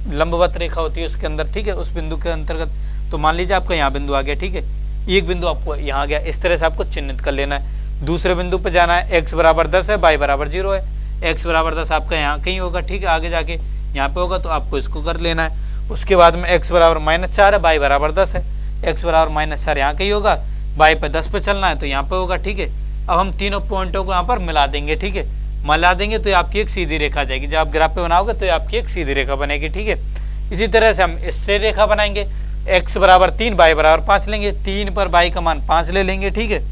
लंबवत रेखा होती है उसके अंदर, ठीक है, उस बिंदु के अंतर्गत। तो मान लीजिए आपका यहाँ बिंदु आ गया, ठीक है। एक बिंदु आपको यहाँ आ गया, इस तरह से आपको चिन्हित कर लेना है। दूसरे बिंदु पे जाना है, एक्स बराबर 10 है, वाई बराबर 0 है। एक्स बराबर 10 आपका यहाँ कहीं होगा, ठीक है। आगे जाके यहाँ पे होगा तो आपको इसको कर लेना है। उसके बाद में एक्स बराबर -4 है, वाई बराबर 10 है। एक्स बराबर -4 यहाँ कहीं होगा, वाई पे 10 पे चलना है तो यहाँ पे होगा, ठीक है। अब हम तीनों पॉइंटों को यहाँ पर मिला देंगे, ठीक है। मिला देंगे तो आपकी एक सीधी रेखा जाएगी। जब आप ग्राफ पे बनाओगे तो आपकी एक सीधी रेखा बनेगी, ठीक है। इसी तरह से हम इससे रेखा बनाएंगे। एक्स बराबर 3 वाई बराबर 5 लेंगे, 3 पर वाई का मान 5 ले लेंगे, ठीक है।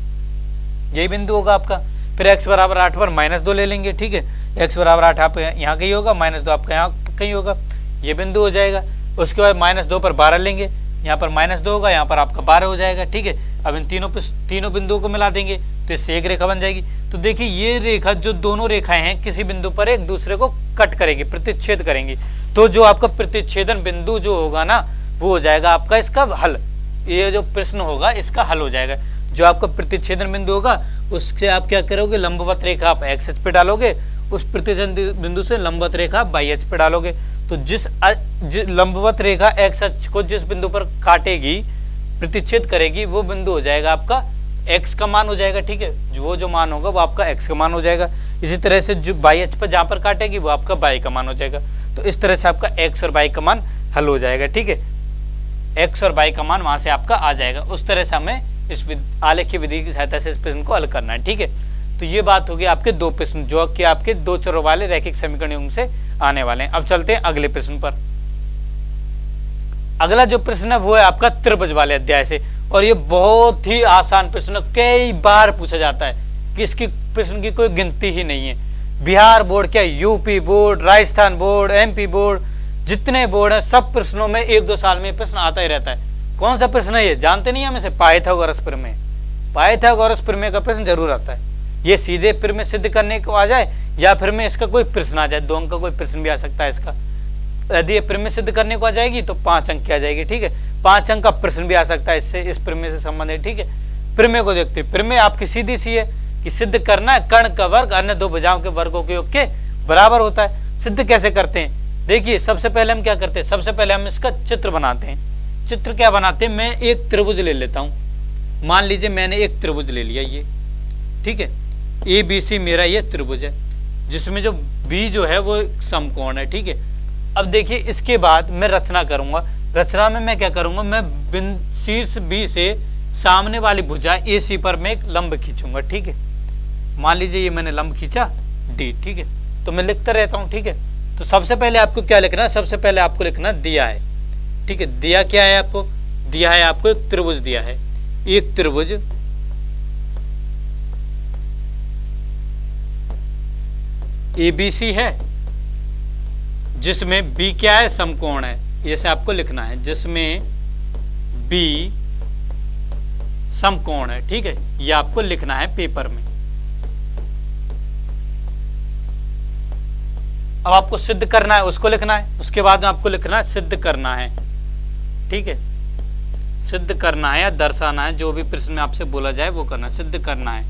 यही बिंदु होगा आपका। फिर एक्स बराबर 8 पर -2 ले लेंगे, ठीक है। एक्स बराबर 8 आप यहाँ कहीं होगा, -2 आपका यहाँ कहीं होगा, ये बिंदु हो जाएगा। उसके बाद -2 पर 12 लेंगे, यहाँ पर -2 होगा, यहाँ पर आपका 12 हो जाएगा, ठीक है। अब इन तीनों बिंदुओं को मिला देंगे तो इससे एक रेखा बन जाएगी। तो देखिए ये रेखा, जो दोनों रेखाएं हैं किसी बिंदु पर एक दूसरे को कट करेगी, प्रतिच्छेद करेंगी। तो जो आपका प्रतिच्छेदन बिंदु जो होगा ना, वो हो जाएगा आपका इसका हल। ये जो प्रश्न होगा इसका हल हो जाएगा। जो आपका प्रतिच्छेदन बिंदु होगा उससे आप क्या करोगे, लंबवत रेखा आप एक्स अक्ष पे डालोगे, उस प्रतिच्छेदन बिंदु से लंबवत रेखा वाई अक्ष पे डालोगे। तो जिस लंबवत रेखा एक्स अक्ष को जिस बिंदु पर काटेगी, प्रतिच्छेद करेगी, वो बिंदु हो जाएगा आपका एक्स का मान हो जाएगा, ठीक है। वो जो मान होगा वो आपका एक्स का मान हो जाएगा। इसी तरह से जो वाई अक्ष पर जहां पर काटेगी वो आपका वाई का मान हो जाएगा। तो इस तरह से आपका एक्स और वाई का मान हल हो जाएगा, ठीक है। एक्स और वाई का मान वहां से आपका आ जाएगा। उस तरह से हमें इस आलेखीय विधि की सहायता से इस प्रश्न को हल करना है, ठीक है। तो ये बात होगी आपके 2 प्रश्न जो कि आपके 2 चरों वाले रैखिक समीकरणों से आने वाले हैं। अब चलते हैं अगले प्रश्न पर। अगला जो प्रश्न है वो है आपका त्रिभुज वाले अध्याय से, और ये बहुत ही आसान प्रश्न, कई बार पूछा जाता है कि इसकी प्रश्न की कोई गिनती ही नहीं है। बिहार बोर्ड क्या, UP board, Rajasthan board, MP board, जितने बोर्ड हैं सब प्रश्नों में 1-2 साल में प्रश्न आता ही रहता है। कौन सा प्रश्न है ये, जानते नहीं हम इसे, पाइथागोरस प्रमेय। पाइथागोरस प्रमेय का प्रश्न जरूर आता है। ये सीधे प्रमेय सिद्ध करने को आ जाए या फिर में इसका कोई प्रश्न आ जाए, 2 अंक का कोई प्रश्न भी आ सकता है इसका। यदि ये प्रमेय सिद्ध करने को आ जाएगी तो 5 अंक की आ जाएगी, ठीक है। 5 अंक का प्रश्न भी आ सकता है इससे, इस प्रमेय से संबंधित, ठीक है। प्रमेय को देखते हैं। प्रमेय आपकी सीधी सी है कि सिद्ध करना है कर्ण का वर्ग अन्य 2 भुजाओं के वर्गों के योग के बराबर होता है। सिद्ध कैसे करते हैं, देखिए सबसे पहले हम क्या करते हैं, सबसे पहले हम इसका चित्र बनाते हैं। चित्र क्या बनाते हैं, मैं एक त्रिभुज ले लेता हूं। मान लीजिए मैंने एक त्रिभुज ले लिया ये, ठीक है। ABC मेरा ये त्रिभुज है जिसमें जो B जो है वो समकोण है, ठीक है। अब देखिए इसके बाद मैं रचना करूंगा। रचना में मैं क्या करूंगा, मैं शीर्ष B से सामने वाली भुजा AC पर मैं एक लंब खींचूंगा, ठीक है। मान लीजिए ये मैंने लंब खींचा D, ठीक है। तो मैं लिखता रहता हूं, ठीक है। तो सबसे पहले आपको क्या लिखना है, सबसे पहले आपको लिखना दिया है, ठीक है। दिया क्या है आपको, दिया है आपको एक त्रिभुज दिया है। एक त्रिभुज ABC है जिसमें B क्या है, समकोण है। जैसे आपको लिखना है जिसमें B समकोण है, ठीक है। ये आपको लिखना है पेपर में। अब आपको सिद्ध करना है, उसको लिखना है। उसके बाद में आपको लिखना है सिद्ध करना है, ठीक है। सिद्ध करना है या दर्शाना है, जो भी प्रश्न में आपसे बोला जाए वो करना है। सिद्ध करना है,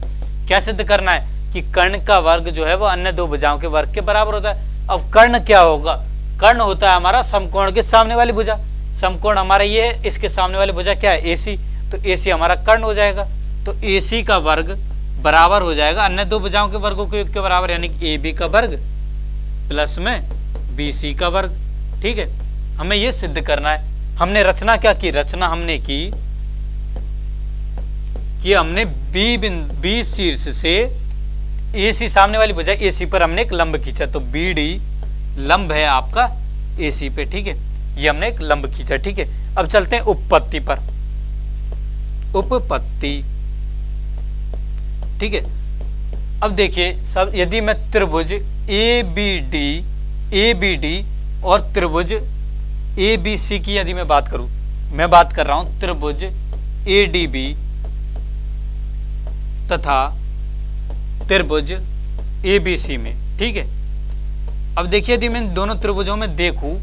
क्या सिद्ध करना है कि कर्ण का वर्ग जो है वो अन्य 2 भुजाओं के वर्ग के बराबर होता है। अब कर्ण क्या होगा, कर्ण होता है हमारा समकोण के सामने वाली भुजा। समकोण हमारा ये है, इसके सामने वाली भुजा क्या है, AC। तो AC हमारा कर्ण हो जाएगा। तो AC का वर्ग बराबर हो जाएगा अन्य 2 भुजाओं के वर्गों के योग के बराबर, यानी कि AB का वर्ग प्लस में BC का वर्ग, ठीक है। हमें ये सिद्ध करना है। हमने रचना क्या की, रचना हमने की कि हमने B शीर्ष से AC सामने वाली भुजा AC पर हमने एक लंब खींचा। तो BD लंब है आपका AC पे, ठीक है। ये हमने एक लंब खींचा, ठीक है। अब चलते हैं उपपत्ति पर। उपपत्ति, ठीक है। अब देखिए सब, यदि मैं त्रिभुज ABD और त्रिभुज ABC की यदि मैं बात करूं, मैं बात कर रहा हूं त्रिभुज ADB तथा त्रिभुज ABC में, ठीक है। अब देखिए यदि मैं दोनों त्रिभुजों में देखूं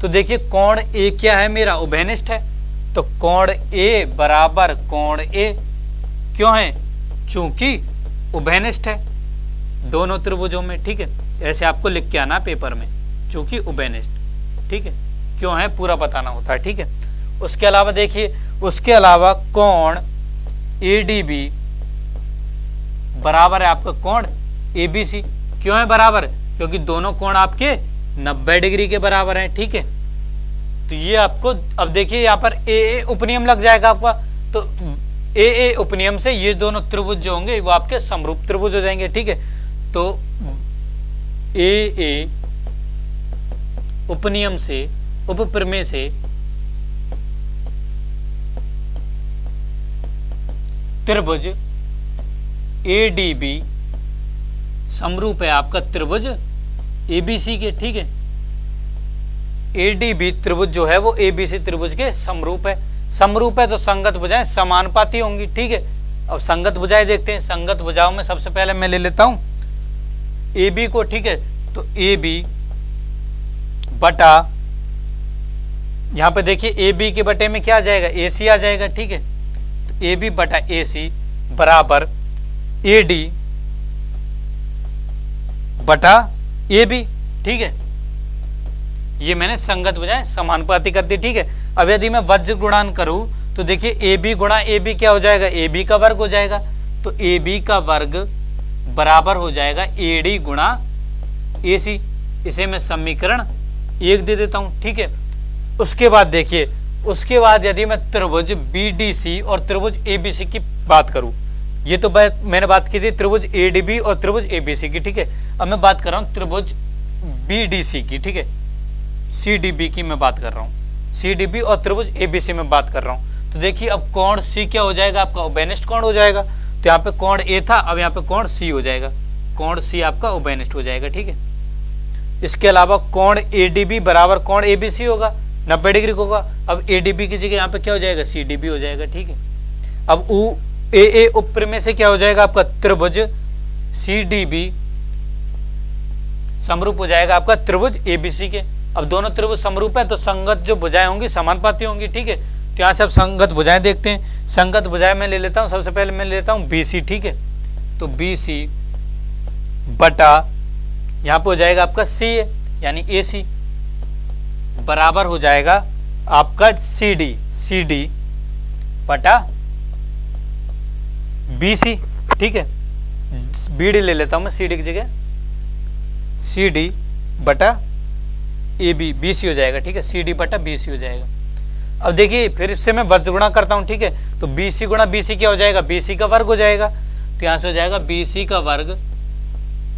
तो देखिए कोण A क्या है, मेरा उभयनिष्ठ है। तो कोण A बराबर कोण A क्यों है, चूंकि उभयनिष्ठ है दोनों त्रिभुजों में, ठीक है। ऐसे आपको लिख के आना पेपर में, चूंकि उभयनिष्ठ, ठीक है। क्यों है पूरा बताना होता है, ठीक है। उसके अलावा देखिए, उसके अलावा कोण ADB बराबर है आपका कोण ABC। क्यों है बराबर, क्योंकि दोनों कोण आपके 90 डिग्री के बराबर हैं, ठीक है। तो ये आपको, अब देखिए यहाँ पर AA उपनियम लग जाएगा आपका। तो AA उपनियम से ये दोनों त्रिभुज जो होंगे वो आपके समरूप त्रिभुज हो जाएंगे, ठीक है। तो AA उपनियम से, उपप्रमेय से त्रिभुज ADB समरूप है आपका त्रिभुज ABC के, ठीक है। ADB त्रिभुज जो है वो ABC त्रिभुज के समरूप है। समरूप है तो संगत भुजाएं समानुपाती होंगी, ठीक है। अब संगत भुजाएं देखते हैं। संगत भुजाओं में सबसे पहले मैं ले लेता हूं AB को, ठीक है। तो AB बटा, यहां पे देखिए AB के बटे में क्या आ जाएगा, AC आ जाएगा, ठीक है। तो AB बटा AC बराबर AD बटा AB, ठीक है। ये मैंने संगत भुजाएं समानुपाती कर दी, ठीक है। अब यदि मैं वज्र गुणन करूं तो देखिए AB गुणा AB क्या हो जाएगा, AB का वर्ग हो जाएगा। तो AB का वर्ग बराबर हो जाएगा AD गुणा AC। इसे मैं समीकरण 1 दे देता हूं, ठीक है। उसके बाद देखिए, उसके बाद यदि मैं त्रिभुज BDC और त्रिभुज ABC की बात करूं, ये तो मैंने बात की थी त्रिभुज ADB और त्रिभुज ABC की, ठीक है। अब मैं बात कर रहा हूं त्रिभुज BDC की, ठीक है। CDB की मैं बात कर रहा हूं, CDB और त्रिभुज ABC में बात कर रहा हूं। तो देखिए अब कोण C क्या हो जाएगा, आपका उभयनिष्ठ कोण हो जाएगा। तो यहाँ पे कोण A था, अब यहाँ पे कोण C हो जाएगा। कोण C आपका उभयनिष्ठ हो जाएगा, ठीक है। इसके अलावा कोण ADB बराबर कोण ABC होगा। 90 डिग्री को होगा। अब ADB की जगह यहाँ पे क्या हो जाएगा, CDB हो जाएगा। ठीक है, अब UAA ऊपर में से क्या हो जाएगा आपका त्रिभुज CDB समरूप हो जाएगा आपका त्रिभुज ABC के। अब दोनों त्रिभुज समरूप है तो संगत जो भुजाएं होंगी समानुपाती होंगी। ठीक है, तो यहाँ से अब संगत भुजाएं देखते हैं। संगत भुजाएं मैं ले लेता हूँ, सबसे पहले मैं ले लेता हूँ BC। ठीक है, तो BC बटा यहाँ पे हो जाएगा आपका CA यानी AC बराबर हो जाएगा आपका CD बटा BC। ठीक है, BD ले लेता हूं मैं CD की जगह, CD बटा AB, BC हो जाएगा। ठीक है, CD बटा BC हो जाएगा। अब देखिए फिर से मैं वर्ग गुणा करता हूं। ठीक है, तो BC गुणा BC क्या हो जाएगा, BC का वर्ग हो जाएगा। तो यहां से हो जाएगा BC का वर्ग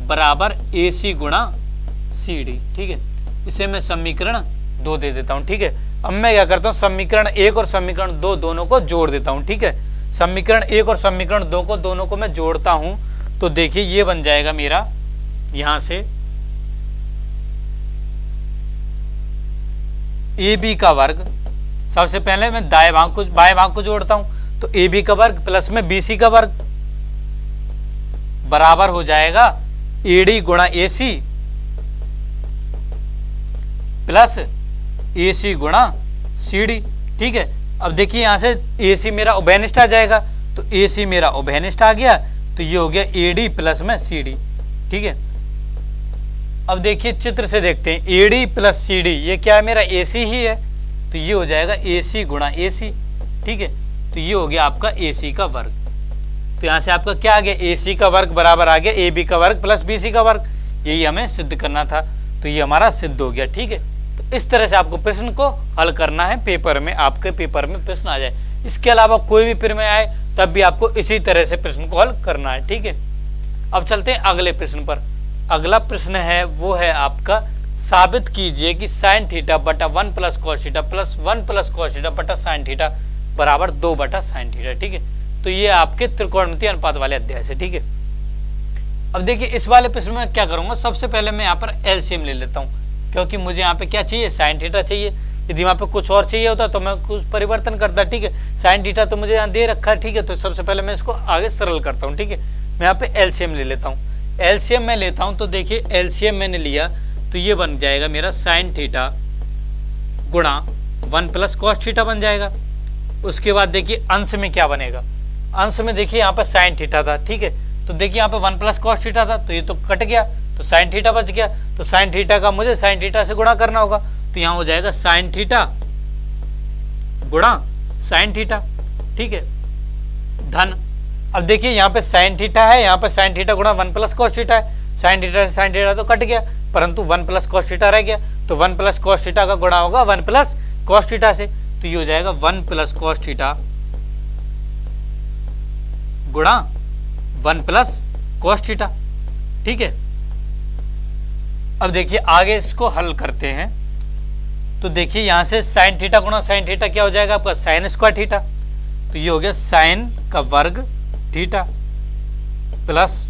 बराबर AC गुणा CD। ठीक है, इसे मैं समीकरण 2 दे देता हूं। ठीक है, अब मैं क्या करता हूं, समीकरण 1 और समीकरण 2 दोनों को जोड़ देता हूं। ठीक है, समीकरण 1 और समीकरण 2 को दोनों को मैं जोड़ता हूं तो देखिए ये बन जाएगा मेरा, यहां से AB का वर्ग, सबसे पहले मैं बाएं भाग को जोड़ता हूं तो AB का वर्ग प्लस में BC का वर्ग बराबर हो जाएगा AD गुणा AC प्लस AC गुणा CD। ठीक है, अब देखिए यहां से AC मेरा उभयनिष्ठ आ जाएगा, तो AC मेरा उभयनिष्ठ आ गया, तो ये हो गया AD प्लस में CD। ठीक है, अब देखिए चित्र से देखते हैं, AD प्लस CD ये क्या है, मेरा AC ही है, तो ये हो जाएगा AC गुणा AC। ठीक है, तो ये हो गया आपका AC का वर्ग। तो यहां से आपका क्या आ गया, AC का वर्ग बराबर आ गया AB का वर्ग प्लस BC का वर्ग, यही हमें सिद्ध करना था, तो ये हमारा सिद्ध हो गया। ठीक है, तो इस तरह से आपको प्रश्न को हल करना है पेपर में, आपके पेपर में प्रश्न आ जाए। इसके अलावा कोई भी प्रश्न में आए तब भी आपको इसी तरह से प्रश्न को हल करना है। ठीक है, अब चलते हैं अगले प्रश्न पर। अगला प्रश्न है वो है आपका, साबित कीजिए कि साइन थीटा बटा 1 plus cos theta plus 1 plus cos theta बटा साइन थीटा बराबर 2 बटा साइन थीटा। ठीक है, तो ये आपके त्रिकोणमितीय अनुपात वाले अध्याय से। ठीक है, अब देखिए इस वाले प्रश्न में क्या करूंगा, सबसे पहले मैं यहाँ पर एलसीएम ले लेता हूँ, क्योंकि मुझे यहाँ पे क्या चाहिए, साइन थीटा चाहिए। यदि वहाँ पे कुछ और चाहिए होता तो मैं कुछ परिवर्तन करता। ठीक है, साइन थीटा तो मुझे यहाँ दे रखा है। ठीक है, तो सबसे पहले मैं इसको आगे सरल करता हूँ। ठीक है, मैं यहाँ पे एलसीएम ले लेता हूँ। एलसीएम में लेता हूँ तो देखिए एलसीएम मैंने लिया तो ये बन जाएगा मेरा साइन थीटा गुणा 1 प्लस कॉस थीटा बन जाएगा। उसके बाद देखिए अंश में क्या बनेगा, अंश में देखिए यहाँ पर साइन थीटा था। ठीक है, तो देखिए यहाँ पे 1 प्लस कॉस थीटा था, तो ये तो कट गया, तो साइन थीटा बच गया। तो साइन थीटा का मुझे साइन थीटा से गुणा करना होगा, तो यहाँ हो जाएगा साइन थीटा गुणा साइन थीटा। ठीक है, धन, अब देखिए यहाँ पे साइन थीटा है, यहाँ पे साइन थीटा गुणा 1 प्लस कॉस थीटा है। साइन थीटा से साइन थीटा तो कट गया, परंतु 1 प्लस कॉस थीटा रह गया, तो 1 प्लस कॉस थीटा का गुणा होगा 1 प्लस कॉस थीटा से, तो ये हो जाएगा 1 प्लस कॉस थीटा गुणा 1 प्लस कॉस थीटा। ठीक है, अब देखिए आगे इसको हल करते हैं, तो देखिए यहां से साइन थीटा गुणा साइन थीटा क्या हो जाएगा आपका, साइन स्क्वायर थीटा, तो ये हो गया साइन का वर्ग थीटा प्लस,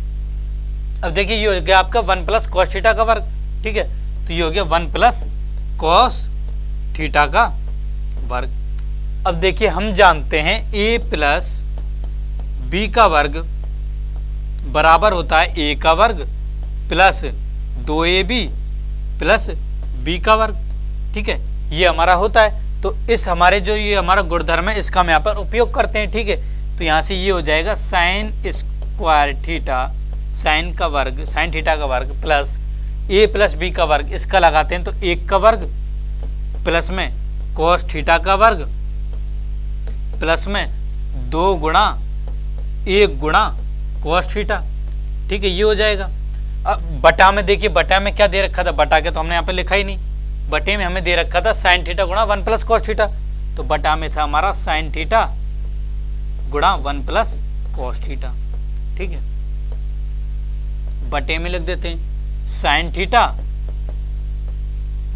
अब देखिए ये हो गया आपका 1 प्लस कॉस थीटा का वर्ग। ठीक है, तो ये हो गया 1 प्लस कॉस थीटा का वर्ग। अब देखिए हम जानते हैं a प्लस बी का वर्ग बराबर होता है a का वर्ग प्लस 2ab प्लस b का वर्ग। ठीक है, ये हमारा होता है, तो इस हमारे जो ये हमारा गुणधर्म है इसका हम यहाँ पर उपयोग करते हैं। ठीक है, तो यहाँ से ये हो जाएगा साइन स्क्वायर थीटा साइन का वर्ग साइन थीटा का वर्ग प्लस a प्लस बी का वर्ग, इसका लगाते हैं तो 1 का वर्ग प्लस में कॉस थीटा का वर्ग प्लस में 2 गुणा 1 गुणा कॉस थीटा। ठीक है, ये हो जाएगा। अब बटा में देखिए, बटा में क्या दे रखा था, बटा के तो हमने यहाँ पे लिखा ही नहीं, बटे में हमें दे रखा था साइन थीटा गुणा 1 प्लस कॉस थीटा, तो बटा में था हमारा साइन थीटा गुणा 1 प्लस कॉस थीटा। ठीक है, बटे में लिख देते हैं साइन थीटा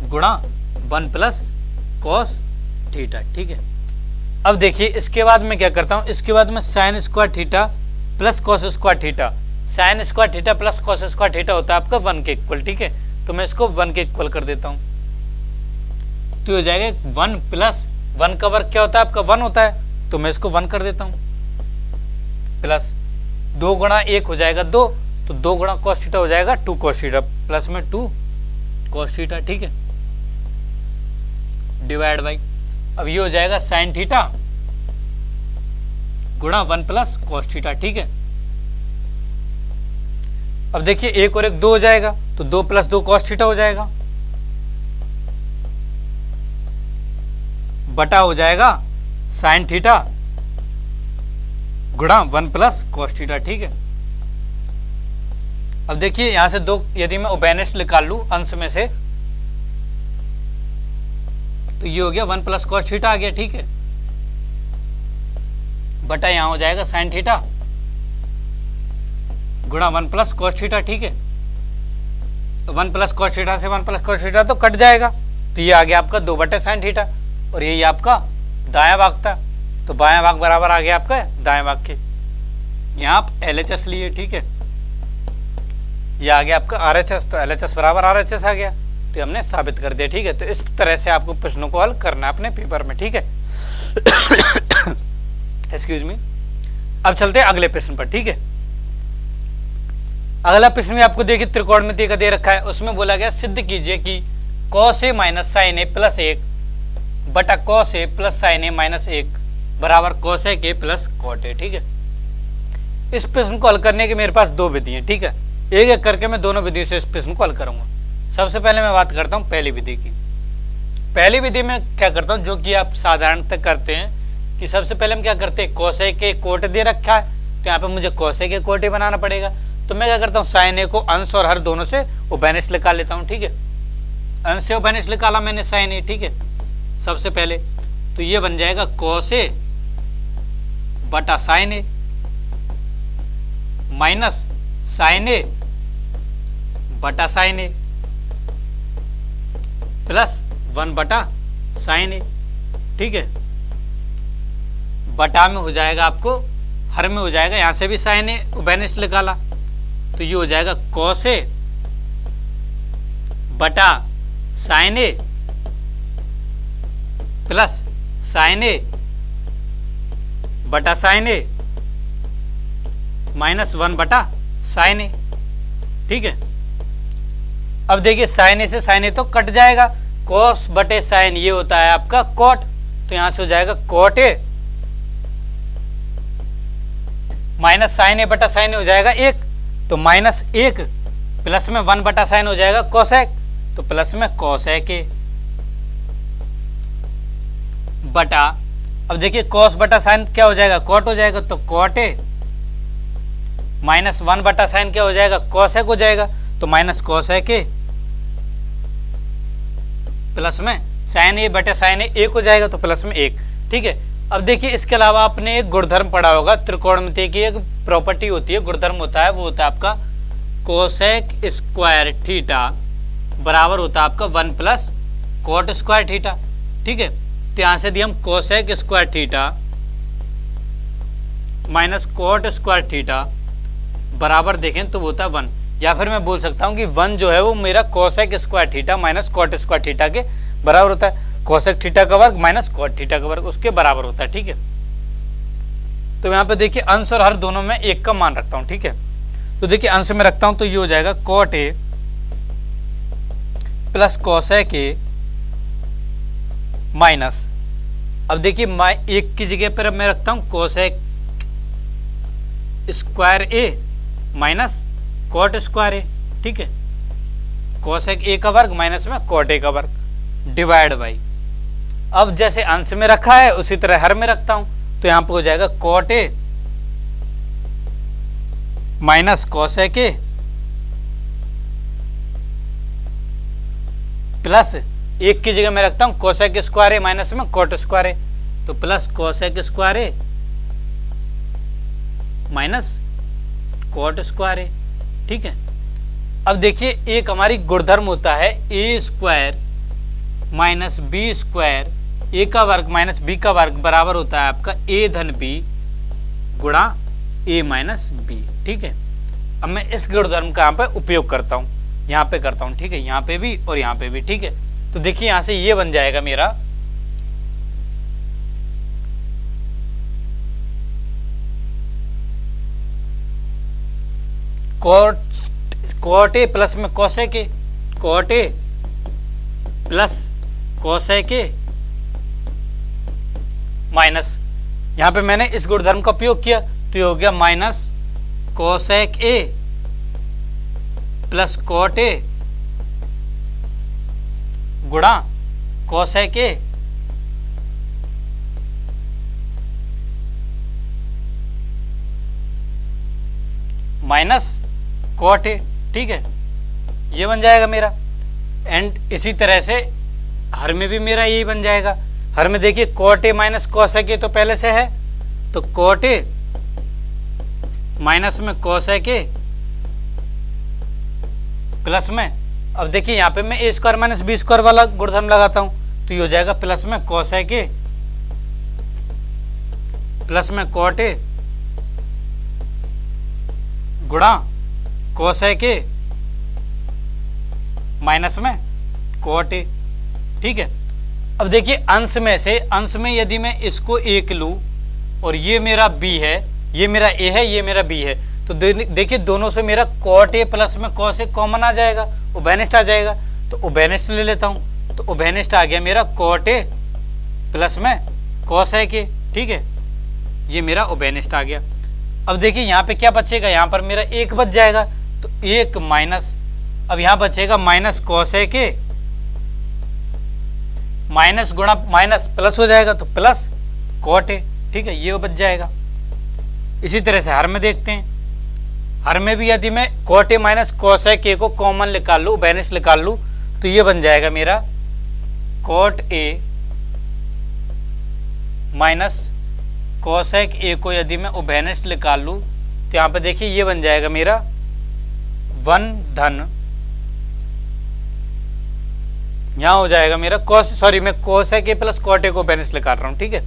गुणा 1 प्लस कॉस थीटा। ठीक है, अब देखिए इसके बाद मैं क्या करता हूं, इसके बाद मैं sine square theta plus cos square theta, sine square theta plus cos square theta होता है आपका 1 के इक्वल। ठीक है, तो मैं इसको 1 के इक्वल कर देता हूं, तो हो जाएगा 1 प्लस 1 का वर्ग क्या होता है आपका 1 होता है, तो मैं इसको 1 कर देता हूं, प्लस 2 गुणा 1 हो जाएगा 2, तो 2 गुणा cos थीटा हो जाएगा 2 cos थीटा, प्लस में 2 cos थीटा, ठीक है, डिवाइड बाई, अब ये हो जाएगा sin थीटा गुणा 1 प्लस cos थीटा, ठीक है। अब देखिए 1 और 1 2 हो जाएगा, तो 2 प्लस 2 cos थीटा हो जाएगा, बटा हो जाएगा sin थीटा गुणा 1 प्लस cos थीटा, ठीक है। अब देखिए यहां से 2 यदि मैं उभयनिष्ठ निकाल लूं अंश में से, तो ये हो गया 1 प्लस cos थीटा आ गया, ठीक है, बटा यहां हो जाएगा sin थीटा गुणा 1 प्लस cos थीटा, ठीक है। 1 प्लस cos थीटा से 1 प्लस cos थीटा तो कट जाएगा, तो ये आ गया आपका 2 बटे sin थीटा, और यही आपका दायां भाग था, तो बायां भाग बराबर आ गया आपका दाएं भाग के, यहाँ आप LHS लिए, ठीक है, ये आ गया आपका RHS, तो LHS बराबर RHS आ गया, तो हमने साबित कर दिया, ठीक है। तो इस तरह से आपको प्रश्नों को हल करना है अपने पेपर में, ठीक है। Excuse me. अब चलते हैं अगले प्रश्न पर, ठीक है। अगला प्रश्न में आपको देखिए त्रिकोणमिति का दे रखा है, उसमें बोला गया सिद्ध कीजिए कि cos a minus sine A plus 1 बटा cos a plus sine A minus 1 बराबर cos a के प्लस cot a, ठीक है। इस प्रश्न को हल करने के मेरे पास 2 विधि हैं, ठीक है, एक एक करके मैं दोनों विधियों से इस प्रश्न को हल करूंगा। सबसे पहले मैं बात करता हूं पहली विधि की। पहली विधि में क्या करता हूं, जो कि आप साधारणतः करते हैं कि सबसे पहले हम क्या करते हैं, cos a के कोट दे रखा है, तो यहाँ पे मुझे cos a के कोट बनाना पड़ेगा, तो मैं क्या करता हूँ sin a को अंश और हर दोनों से उभयनिष्ठ निकाल लेता हूँ, ठीक है। अंश से उभयनिष्ठ निकाला मैंने sin a, ठीक है, सबसे पहले, तो ये बन जाएगा cos a बटा sin a minus sin a बटा sin a प्लस 1 बटा sin a, ठीक है। बटा में हो जाएगा आपको, हर में हो जाएगा, यहां से भी sin a उभयनिष्ठ निकाला, तो ये हो जाएगा cos a बटा sin a plus sin a बटा sin a माइनस 1 बटा sin a, ठीक है। अब देखिए sin a से sin a तो कट जाएगा, cos बटे sin ये होता है आपका cot, तो यहां से हो जाएगा cot a minus sin a बटा sin a हो जाएगा 1, तो माइनस 1 प्लस में 1 बटा sin हो जाएगा cosec, तो प्लस में cosec a बटा, अब देखिए cos बटा sin क्या हो जाएगा, cot हो जाएगा, तो cot a माइनस 1 बटा sin क्या हो जाएगा, cosec हो जाएगा, तो माइनस cosec a प्लस में sin a बटे sin a 1 हो जाएगा, तो प्लस में 1, ठीक है। अब देखिए इसके अलावा आपने एक गुणधर्म पढ़ा होगा, त्रिकोणमिति की एक प्रॉपर्टी होती है, गुणधर्म होता है, वो होता है आपका कोसेक स्क्वायर थीटा बराबर होता है आपका 1 प्लस कोट स्क्वायर थीटा, ठीक है। तो यहां से यदि हम cosec square theta minus cot square theta बराबर देखें तो वो होता है 1, या फिर मैं बोल सकता हूं कि 1 जो है वो मेरा cosec square theta minus cot square theta के बराबर होता है, कोसेक थीटा का वर्ग माइनस कोट थीटा का वर्ग उसके बराबर होता है, ठीक है। तो यहाँ पे देखिए अंश और हर दोनों में 1 का मान रखता हूं, ठीक है। तो देखिए अंश में रखता हूं तो ये हो जाएगा cot A plus cosec A minus, अब देखिए 1 की जगह पर मैं रखता हूं cosec square A minus cot square ए, ठीक है, कोसेक ए का वर्ग माइनस में कोट ए का वर्ग डिवाइड बाई, अब जैसे अंश में रखा है उसी तरह हर में रखता हूं, तो यहां पर हो जाएगा cot A minus cosec A plus 1 की जगह मैं रखता हूं कोसेक स्क्वायर ए माइनस में कोट स्क्वायर ए, तो plus cosec square A minus cot square ए, ठीक है। अब देखिए एक हमारी गुणधर्म होता है ए स्क्वायर माइनस बी स्क्वायर, ए का वर्ग माइनस बी का वर्ग बराबर होता है आपका ए धन बी गुणा ए माइनस बी, ठीक है। अब मैं इस गुणधर्म का यहाँ पे उपयोग करता हूँ, यहाँ पे करता हूँ, ठीक है, यहाँ पे भी और यहाँ पे भी, ठीक है। तो देखिए यहां से ये बन जाएगा मेरा कॉट ए प्लस में cosec A, cot A plus cosec A minus, यहां पे मैंने इस गुणधर्म का उपयोग किया तो ये हो गया minus cosec A plus cot A गुणा cosec A minus cot A. ठीक है, ये बन जाएगा मेरा। एंड इसी तरह से हर में भी मेरा यही बन जाएगा। हर में देखिए cot A minus cosec A तो पहले से है, तो कॉट ए माइनस में कोसेक ए प्लस में, अब देखिए यहां पे मैं A square minus B square वाला गुणधर्म लगाता हूं तो ये हो जाएगा प्लस में कोसेक ए प्लस में कॉट ए गुणा कोसेक ए माइनस में कॉट ए। ठीक है, अब देखिए अंश में से, अंश में यदि मैं इसको एक लूं और ये मेरा बी है, ये मेरा ए है, ये मेरा बी है, तो देखिए दोनों से मेरा कॉट ए प्लस में कॉस ए कॉमन आ जाएगा, उभयनिष्ठ आ जाएगा। तो उभयनिष्ठ ले लेता हूं, तो उभयनिष्ठ आ गया मेरा कॉट ए प्लस में कॉस ए के। ठीक है, ये मेरा उभयनिष्ठ आ गया। अब देखिए यहाँ पे क्या बचेगा, यहाँ पर मेरा एक बच जाएगा, तो एक माइनस, अब यहाँ बचेगा माइनस कॉस ए के माइनस गुणा माइनस प्लस हो जाएगा तो प्लस कॉट ए। ठीक है, ये बच जाएगा। इसी तरह से हर में देखते हैं, हर में भी यदि मैं cot A minus cos A के को कॉमन निकाल लूं, उभयनिष्ठ निकाल लूं, तो ये बन जाएगा मेरा cot A minus cosec A को यदि मैं उभयनिष्ठ निकाल लूं तो यहां पे देखिए ये बन जाएगा मेरा 1 धन, यहां हो जाएगा मेरा मैं cosec A plus cot A को उभयनिष्ठ निकाल रहा हूं। ठीक है,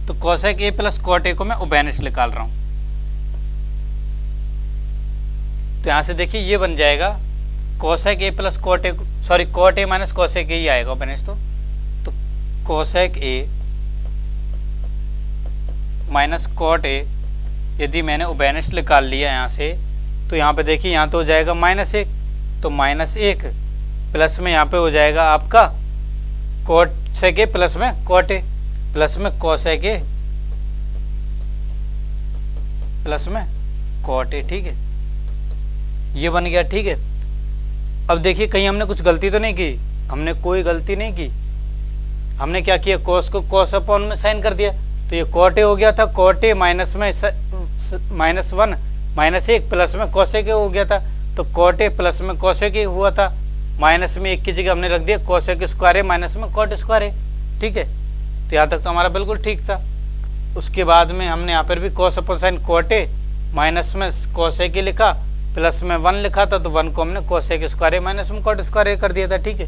तो cosec A plus cot A को मैं उभयनिष्ठ निकाल रहा हूं, तो यहां से देखिए ये बन जाएगा cosec A plus cot A, cot A minus cosec A ही आएगा उभयनिष्ठ। तो cosec A minus cot A यदि मैंने उभयनिष्ठ निकाल लिया यहाँ से, तो यहाँ पे देखिए यहाँ तो हो जाएगा -1, तो -1 प्लस में यहाँ पे हो जाएगा आपका कोसेक ए प्लस में कॉट ए प्लस में कोसेक ए प्लस में कॉट ए। ठीक है, ये बन गया। ठीक है, अब देखिए कहीं हमने कुछ गलती तो नहीं की, हमने कोई गलती नहीं की। हमने क्या किया, कोस को कोस अपॉन में साइन कर दिया, तो ये कॉट ए हो गया था, कॉट ए माइनस में -1 -1 प्लस में कोसेक ए हो गया था, तो कॉट ए प्लस में कोसेक ए हुआ था, माइनस में एक की जगह हमने रख दिया कोसेक स्क्वायर ए माइनस में कॉट स्क्वायर ए। ठीक है, तो यहाँ तक तो हमारा बिल्कुल ठीक था। उसके बाद में हमने यहाँ पर भी cos upon sine cot A minus में कोसेक ए लिखा, प्लस में 1 लिखा था, तो 1 को हमने कोसेक स्क्वायर ए माइनस में कॉट स्क्वायर ए कर दिया था। ठीक है,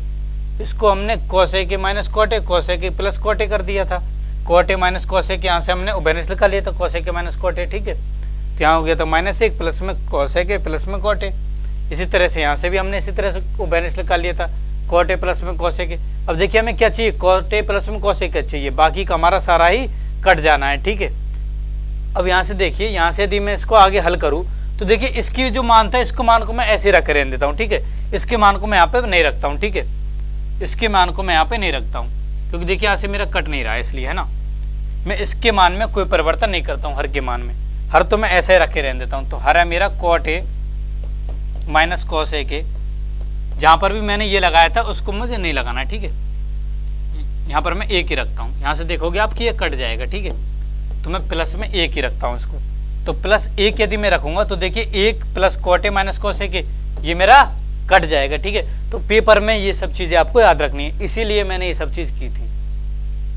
इसको हमने cosec A minus cot A cosec A plus cot A कर दिया था, कॉट ए माइनस कोसेक यहाँ से हमने उभयनिष्ठ निकाल लिया था cosec A minus cot A. ठीक है, तो यहाँ हो गया था -1 प्लस में कोसेक ए प्लस में कॉट ए। इसी तरह से यहाँ से भी हमने इसी तरह से उभयनिष्ठ निकाल लिया था कॉट ए प्लस में कोसेक ए। अब देखिए हमें क्या चाहिए, कॉट ए प्लस में कोसेक ए चाहिए, बाकी का हमारा सारा ही कट जाना है। ठीक है, अब यहाँ से देखिए, यहाँ से यदि मैं इसको आगे हल करूँ तो देखिए इसकी जो मान था, इसको मान को मैं ऐसे रख रहने देता हूँ। ठीक है, इसके मान को मैं यहाँ पे नहीं रखता हूँ। ठीक है, इसके मान को मैं यहाँ पे नहीं रखता हूँ, क्योंकि देखिए यहाँ से मेरा कट नहीं रहा है, इसलिए है ना, मैं इसके मान में कोई परिवर्तन नहीं करता हूँ। हर के मान में हर तो मैं ऐसे रखे रहने देता हूँ। तो हर है मेरा cot A minus cos A के, जहाँ पर भी मैंने ये लगाया था उसको मुझे नहीं लगाना है। ठीक है, यहाँ पर मैं एक ही रखता हूँ, यहाँ से देखोगे आपकी ये कट जाएगा। ठीक है, तो मैं प्लस में एक ही रखता हूँ इसको, तो +1 यदि मैं रखूंगा तो देखिए 1 plus cot A minus cos A के, ये मेरा कट जाएगा। ठीक है, तो पेपर में ये सब चीजें आपको याद रखनी है, इसीलिए मैंने ये सब चीज की थी।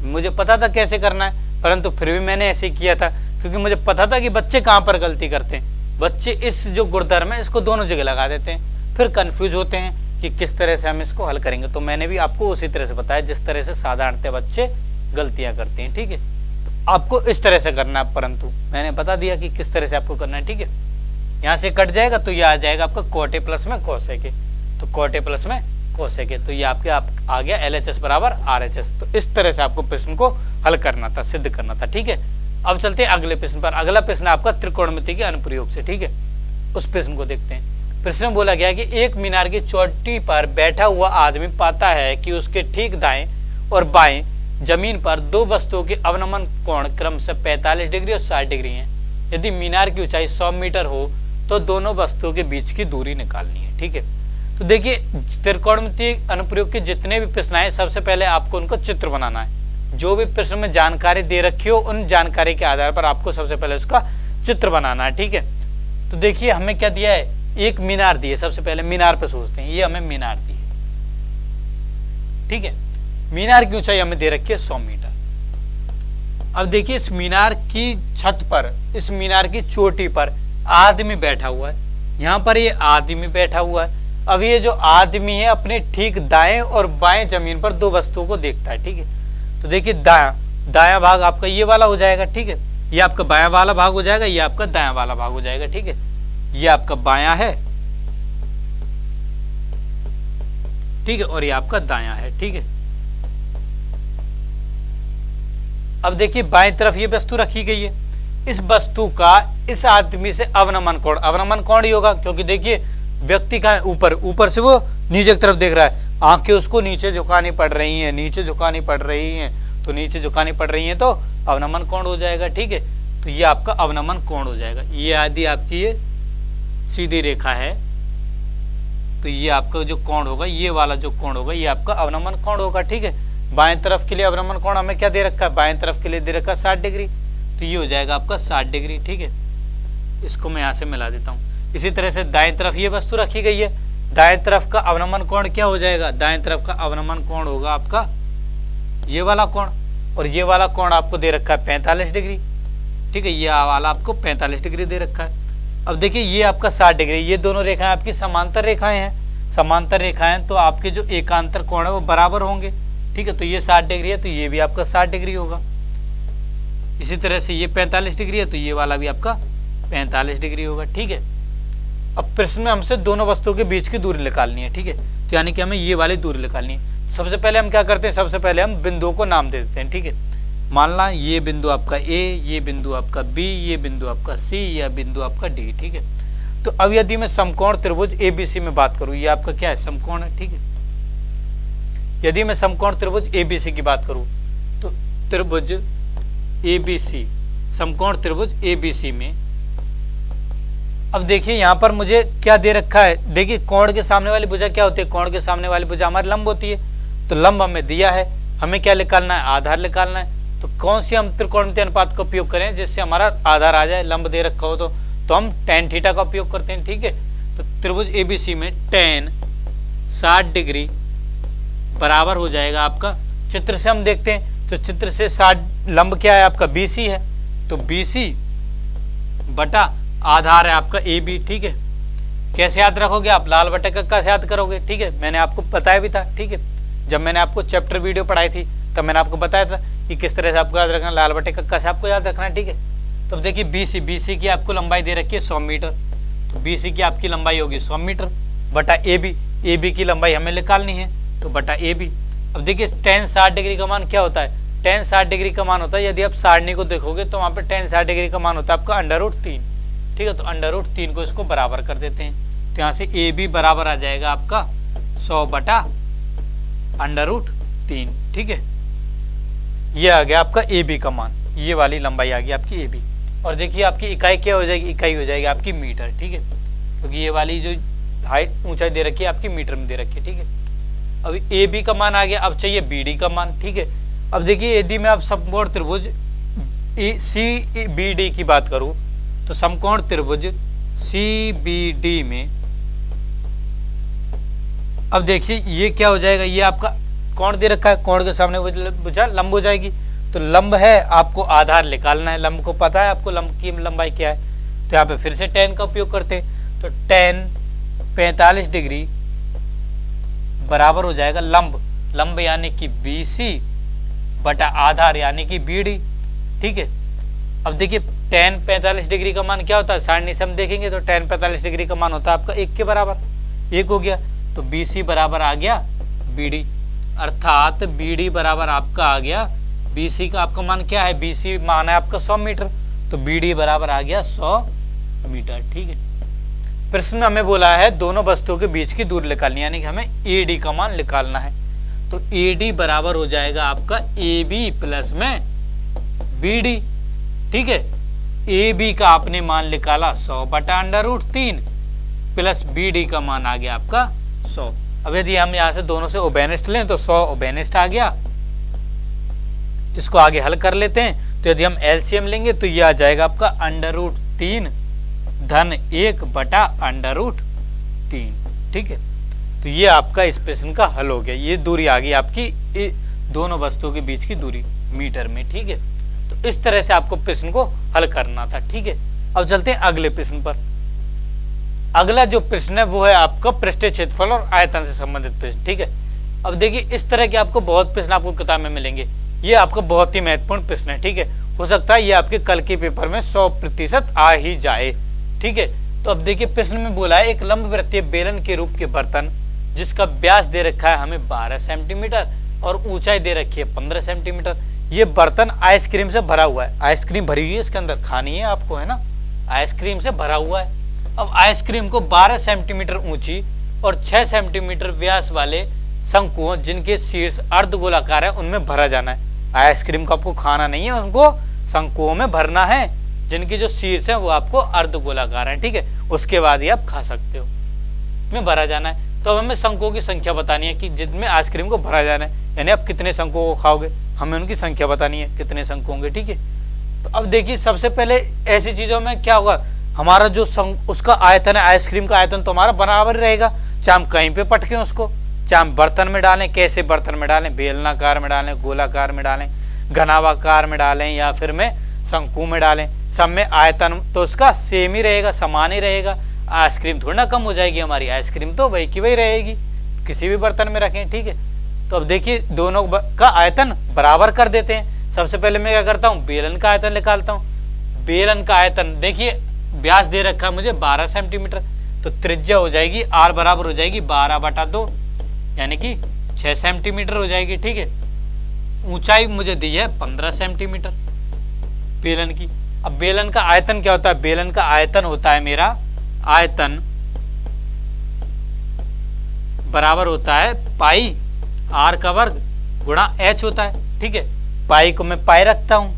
मुझे पता था कैसे करना है, परंतु फिर भी मैंने ऐसे किया था, क्योंकि मुझे पता था कि बच्चे कहाँ पर गलती करते हैं। बच्चे इस जो गुणधर्म है इसको दोनों जगह लगा देते हैं, फिर कंफ्यूज होते हैं कि किस तरह से हम इसको हल करेंगे। तो मैंने भी आपको उसी तरह से बताया जिस तरह से साधारणतः बच्चे गलतियां करते हैं। ठीक है, तो आपको इस तरह से करना है, परंतु मैंने बता दिया कि किस तरह से आपको करना है। ठीक है, यहाँ से कट जाएगा तो ये आ जाएगा आपका कॉट ए प्लस में कॉस ए के, तो कॉट ए प्लस में कोसेक है। तो ये आपके आ गया LHS बराबर RHS। तो इस तरह से आपको प्रश्न को हल करना था, सिद्ध करना था। ठीक है, अब चलते हैं अगले प्रश्न पर। अगला प्रश्न आपका त्रिकोणमिति के अनुप्रयोग से। ठीक है, उस प्रश्न को देखते हैं। प्रश्न में बोला गया कि एक मीनार की चोटी पर बैठा हुआ आदमी पाता है कि उसके ठीक दाएं और बाएं जमीन पर दो वस्तुओं के अवनमन कोण क्रमशः 45 डिग्री और 60 डिग्री हैं। यदि मीनार की ऊंचाई 100 मीटर हो तो दोनों वस्तुओं के बीच की दूरी निकालनी है। ठीक है, तो देखिए त्रिकोणमिति अनुप्रयोग के जितने भी प्रश्न आए, सबसे पहले आपको उनको चित्र बनाना है। जो भी प्रश्न में जानकारी दे रखी हो, उन जानकारी के आधार पर आपको सबसे पहले उसका चित्र बनाना है। ठीक है, तो देखिए हमें क्या दिया है, एक मीनार दी है। सबसे पहले मीनार पे सोचते हैं, ये हमें मीनार दी है। ठीक है, मीनार की ऊंचाई हमें दे रखी है 100 मीटर। अब देखिए इस मीनार की छत पर, इस मीनार की चोटी पर आदमी बैठा हुआ है। यहाँ पर ये आदमी बैठा हुआ है। अब ये जो आदमी है अपने ठीक दाएं और बाएं जमीन पर दो वस्तुओं को देखता है। ठीक है, तो देखिए दायां भाग आपका ये वाला हो जाएगा। ठीक है, ये आपका बायां वाला भाग हो जाएगा, ये आपका दायां वाला भाग हो जाएगा। ठीक है, ये आपका बायां है, ठीक है, और ये आपका दायां है। ठीक है, अब देखिए बाएं तरफ ये वस्तु रखी गई है। इस वस्तु का इस आदमी से अवनमन कोण ही होगा, क्योंकि देखिए व्यक्ति का ऊपर से वो नीचे की तरफ देख रहा है, आंखें उसको नीचे झुकानी पड़ रही हैं, नीचे झुकानी पड़ रही हैं, तो नीचे झुकानी पड़ रही हैं तो अवनमन कोण हो जाएगा। ठीक है, तो ये आपका अवनमन कोण हो जाएगा। ये आदि आपकी ये सीधी रेखा है, तो ये आपका जो कोण होगा, ये वाला जो कोण होगा, ये आपका अवनमन कोण होगा। ठीक है, बाएं तरफ के लिए अवनमन कोण हमें क्या दे रखा है, बाएं तरफ के लिए दे रखा है 60 डिग्री, तो ये हो जाएगा आपका 60 डिग्री। ठीक है, इसको मैं यहाँ से मिला देता हूँ। इसी तरह से दाएं तरफ ये वस्तु रखी गई है, दाएं तरफ का अवनमन कोण क्या हो जाएगा, दाएं तरफ का अवनमन कोण होगा आपका ये वाला कोण, और ये वाला कोण आपको दे रखा है 45 डिग्री। ठीक है, ये वाला आपको 45 डिग्री दे रखा है। अब देखिए ये आपका 60 डिग्री, ये दोनों रेखाएं आपकी समांतर रेखाएं हैं। समांतर रेखाएं तो आपके जो एकांतर कोण है वो बराबर होंगे। ठीक है, तो ये 60 डिग्री है, तो ये भी आपका 60 डिग्री होगा। इसी तरह से ये 45 डिग्री है, तो ये वाला भी आपका 45 डिग्री होगा। ठीक है, अब प्रश्न में हमसे दोनों वस्तुओं के बीच की दूरी निकालनी है। ठीक है, तो यानी कि हमें ये वाली दूरी निकालनी है। सबसे पहले हम क्या करते हैं, सबसे पहले हम बिंदुओं को नाम दे देते हैं। ठीक है, मान ला ये बिंदु आपका A, ये बिंदु आपका B, ये बिंदु आपका C, या बिंदु आपका D। ठीक है, तो अब यदि मैं समकोण त्रिभुज ABC में बात करूं, ये आपका क्या है, समकोण है। ठीक है, यदि मैं समकोण त्रिभुज ABC की बात करूं तो त्रिभुज ABC, समकोण त्रिभुज ABC में अब देखिए यहाँ पर मुझे क्या दे रखा है, देखिए कोण के सामने वाली भुजा क्या होती है, कोण के सामने वाली भुजा हमारी लंब होती है। तो लंब हमें दिया है, हमें क्या निकालना है, आधार निकालना है। तो कौन सी हम त्रिकोणमिति अनुपात का उपयोग करें जिससे हमारा आधार आ जाए, लंब दे रखा हो तो हम tan थीटा का उपयोग करते हैं। ठीक है, तो त्रिभुज ABC में tan 60 डिग्री बराबर हो जाएगा आपका, चित्र से हम देखते हैं तो चित्र से 60 लंब क्या है आपका BC है, तो BC बटा आधार है आपका AB। ठीक है, कैसे याद रखोगे आप, लाल बटे कक्का से याद करोगे। ठीक है, मैंने आपको बताया भी था। ठीक है, जब मैंने आपको चैप्टर वीडियो पढ़ाई थी तब मैंने आपको बताया था कि किस तरह से आपको याद रखना, लाल बटे कक्का से आपको याद रखना है। ठीक है, तो देखिए BC की आपको लंबाई दे रखी है 100 मीटर, तो BC की आपकी लंबाई होगी 100 मीटर बटा AB की लंबाई हमें निकालनी है, तो बटा AB। अब देखिए tan 60 डिग्री का मान क्या होता है, tan 60 डिग्री का मान होता है, यदि आप सारणी को देखोगे तो वहाँ पे tan 60 डिग्री का मान होता है आपका √3। ठीक है, तो √3 को इसको बराबर कर देते हैं, तो यहाँ से AB बराबर आ जाएगा आपका 100 बटा √3। ठीक है, ये आ गया आपका AB का मान, ये वाली लंबाई आ गई आपकी AB। और देखिए आपकी इकाई क्या हो जाएगी, इकाई हो जाएगी आपकी मीटर। ठीक है, क्योंकि ये वाली जो हाइट ऊंचाई दे रखी है आपकी मीटर में दे रखी है। ठीक है, अभी AB का मान आ गया, अब चाहिए BD का मान। ठीक है, अब देखिए यदि मैं अब समकोण त्रिभुज CBD की बात करूं तो समकोण त्रिभुज CBD में अब देखिए ये क्या हो जाएगा, ये आपका कोण दे रखा है, कोण के सामने भुजा लंब हो जाएगी, तो लंब है आपको आधार निकालना है, लंब को पता है आपको लंब की लंबाई क्या है, तो यहाँ पे फिर से tan का उपयोग करते हैं, तो tan 45 डिग्री बराबर हो जाएगा लंब यानी कि BC बटा आधार यानी कि BD। ठीक है, अब देखिए tan 45 डिग्री का मान क्या होता है, सारणी से हम देखेंगे तो tan 45 डिग्री का मान होता है आपका 1 के बराबर, 1 हो गया। तो BC बराबर आ गया BD, अर्थात BD बराबर आपका आ गया, BC का आपका मान क्या है, BC मान है आपका 100 मीटर, तो BD बराबर आ गया 100 मीटर। ठीक है, प्रश्न में हमें बोला है दोनों वस्तुओं के बीच की दूरी निकालनी, यानी कि हमें AD का मान निकालना है। तो AD बराबर हो जाएगा आपका AB प्लस में BD। ठीक है, AB का आपने मान निकाला 100/√3 प्लस BD का मान आ गया आपका 100। अब यदि हम यहां से दोनों से ओबेनिस्ट लें तो 100 ओबेनिस्ट आ गया, इसको आगे हल कर लेते हैं। तो यदि हम एलसीएम लेंगे तो ये आ जाएगा आपका √3 धन 1/√3। ठीक है, तो ये आपका इस प्रश्न का हल हो गया। ये दूरी आ गई आपकी दोनों वस्तुओं के बीच की दूरी मीटर में। ठीक है, तो इस तरह से आपको प्रश्न को हल करना था। ठीक है, अब चलते हैं अगले प्रश्न पर। अगला जो प्रश्न है वो है आपका पृष्ठीय क्षेत्रफल और आयतन से संबंधित प्रश्न। ठीक है, अब देखिए इस तरह के आपको बहुत प्रश्न आपको किताब में मिलेंगे, ये आपका बहुत ही महत्वपूर्ण प्रश्न है। ठीक है, हो सकता है ये आपके कल के पेपर में 100% आ ही जाए। ठीक है, तो अब देखिए प्रश्न में बोला है एक लंबवृत्तीय बेलन के रूप के बर्तन जिसका व्यास दे रखा है हमें 12 सेंटीमीटर और ऊंचाई दे रखी है 15 सेंटीमीटर। ये बर्तन आइसक्रीम से भरा हुआ है, आइसक्रीम भरी हुई है, इसके अंदर खानी है आपको, है ना, आइसक्रीम से भरा हुआ है। अब आइसक्रीम को 12 सेंटीमीटर ऊंची और 6 सेंटीमीटर व्यास वाले शंकुओं जिनके शीर्ष अर्धगोलाकार है उनमें भरा जाना है। आइसक्रीम को आपको खाना नहीं है, उनको शंकुओं में भरना है जिनकी जो शीर्ष है वो आपको अर्धगोलाकार है। ठीक है, उसके बाद ही आप खा सकते हो, में भरा जाना है। तो अब हमें शंकुओं की संख्या बतानी है कि जिनमें आइसक्रीम को भरा जाना है, यानी आप कितने शंकुओं को खाओगे, हमें उनकी संख्या बतानी है कितने शंकु होंगे। ठीक है, तो अब देखिए सबसे पहले ऐसी चीजों में क्या होगा, हमारा जो उसका आयतन है, आइसक्रीम का आयतन तो हमारा बराबर रहेगा, चाहे हम कहीं पे पटके उसको, चाहे हम बर्तन में डालें, कैसे बर्तन में डालें, बेलनाकार में डालें, गोलाकार में डालें, घनावाकार में डालें या फिर में शंकु में डालें, सब में आयतन तो उसका सेम ही रहेगा, समान ही रहेगा। आइसक्रीम थोड़ी ना कम हो जाएगी हमारी, आइसक्रीम तो वही की वही रहेगी किसी भी बर्तन में रखें। ठीक है, तो अब देखिए दोनों का आयतन बराबर कर देते हैं। सबसे पहले मैं क्या करता हूँ, बेलन का आयतन निकालता हूँ। बेलन का आयतन देखिए व्यास दे रखा है मुझे 12 सेंटीमीटर, तो त्रिज्या हो जाएगी R बराबर हो जाएगी 12/2 यानी कि 6 सेंटीमीटर हो जाएगी। ठीक है, ऊंचाई मुझे दी है 15 सेंटीमीटर बेलन की। अब बेलन का आयतन क्या होता है, बेलन का आयतन होता है मेरा, आयतन बराबर होता है पाई R का वर्ग गुणा H होता है। ठीक है, पाई को मैं पाई रखता हूं,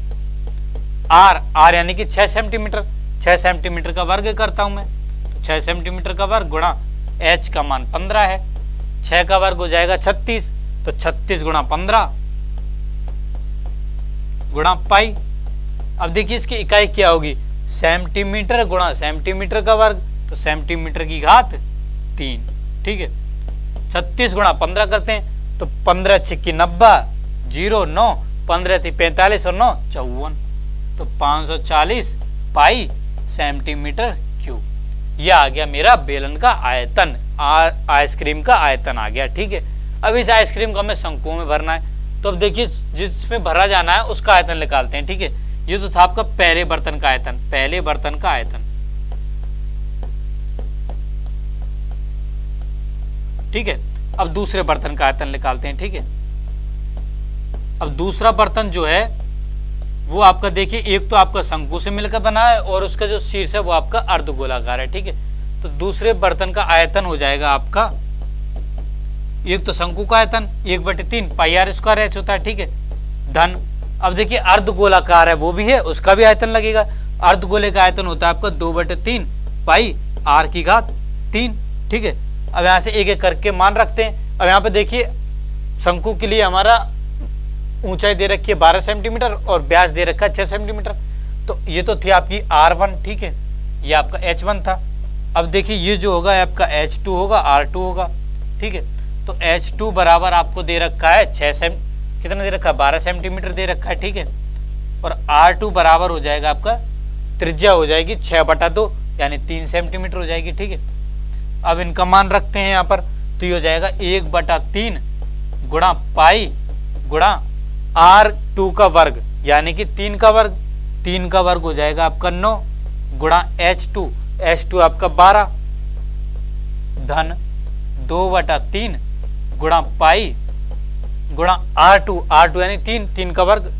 R यानी कि 6 सेंटीमीटर, 6 सेंटीमीटर का वर्ग करता हूं मैं, तो 6 सेंटीमीटर का वर्ग गुणा H का मान 15 है, 6 का वर्ग हो जाएगा 36, तो 36 गुणा 15 गुणा पाई। अब देखिए इसकी इकाई क्या होगी, सेंटीमीटर गुणा सेंटीमीटर का वर्ग, तो सेंटीमीटर की घात 3। ठीक है, 36 गुणा 15 करते हैं तो 15 छिक्की 90, 0 9, 15 थी 45 और 9 54, तो 540 पाई सेंटीमीटर क्यूब। यह आ गया मेरा बेलन का आयतन, आइसक्रीम का आयतन आ गया। ठीक है, अब इस आइसक्रीम को हमें शंकुओं में भरना है, तो अब देखिए जिसमें भरा जाना है उसका आयतन निकालते हैं। ठीक है, ये तो था आपका पहले बर्तन का आयतन, पहले बर्तन का आयतन। ठीक है, अब दूसरे बर्तन का आयतन निकालते हैं। ठीक है, अब दूसरा बर्तन जो है वो आपका देखिए एक तो आपका शंकु से मिलकर बना है और उसका जो शीर्ष है वो आपका अर्धगोलाकार है। ठीक है, तो दूसरे बर्तन का आयतन हो जाएगा आपका, एक तो शंकु का आयतन 1/3 पाई R स्क्वायर H होता है। ठीक है, धन अब देखिए अर्धगोलाकार है वो भी है, उसका भी आयतन लगेगा। अर्धगोले का आयतन होता है आपका 2/3 पाई R की घात 3। ठीक है, अब यहां से एक एक करके मान रखते हैं। अब यहाँ पे देखिए शंकु के लिए हमारा ऊंचाई दे रखी है 12 सेंटीमीटर और व्यास दे रखा है 6 सेंटीमीटर, तो ये तो थी आपकी R1। ठीक है, ये आपका H1 था। अब देखिए ये जो होगा आपका H2 होगा, R2 होगा। ठीक है, तो H2 बराबर आपको दे रखा है 6 कितना दे रखा है 12 सेंटीमीटर दे रखा है। ठीक है, और R2 बराबर हो जाएगा आपका, त्रिज्या हो जाएगी 6/2 यानी 3 सेंटीमीटर हो जाएगी। ठीक है, अब इनका मान रखते हैं यहाँ पर, तो ये हो जाएगा 1/3 गुणा पाई गुणा R2 का वर्ग यानी कि 3 का वर्ग, 3 का वर्ग हो जाएगा आपका 9 गुणा H2 आपका 12 धन 2/3 गुणा पाई गुणा R2 यानी 3 का वर्ग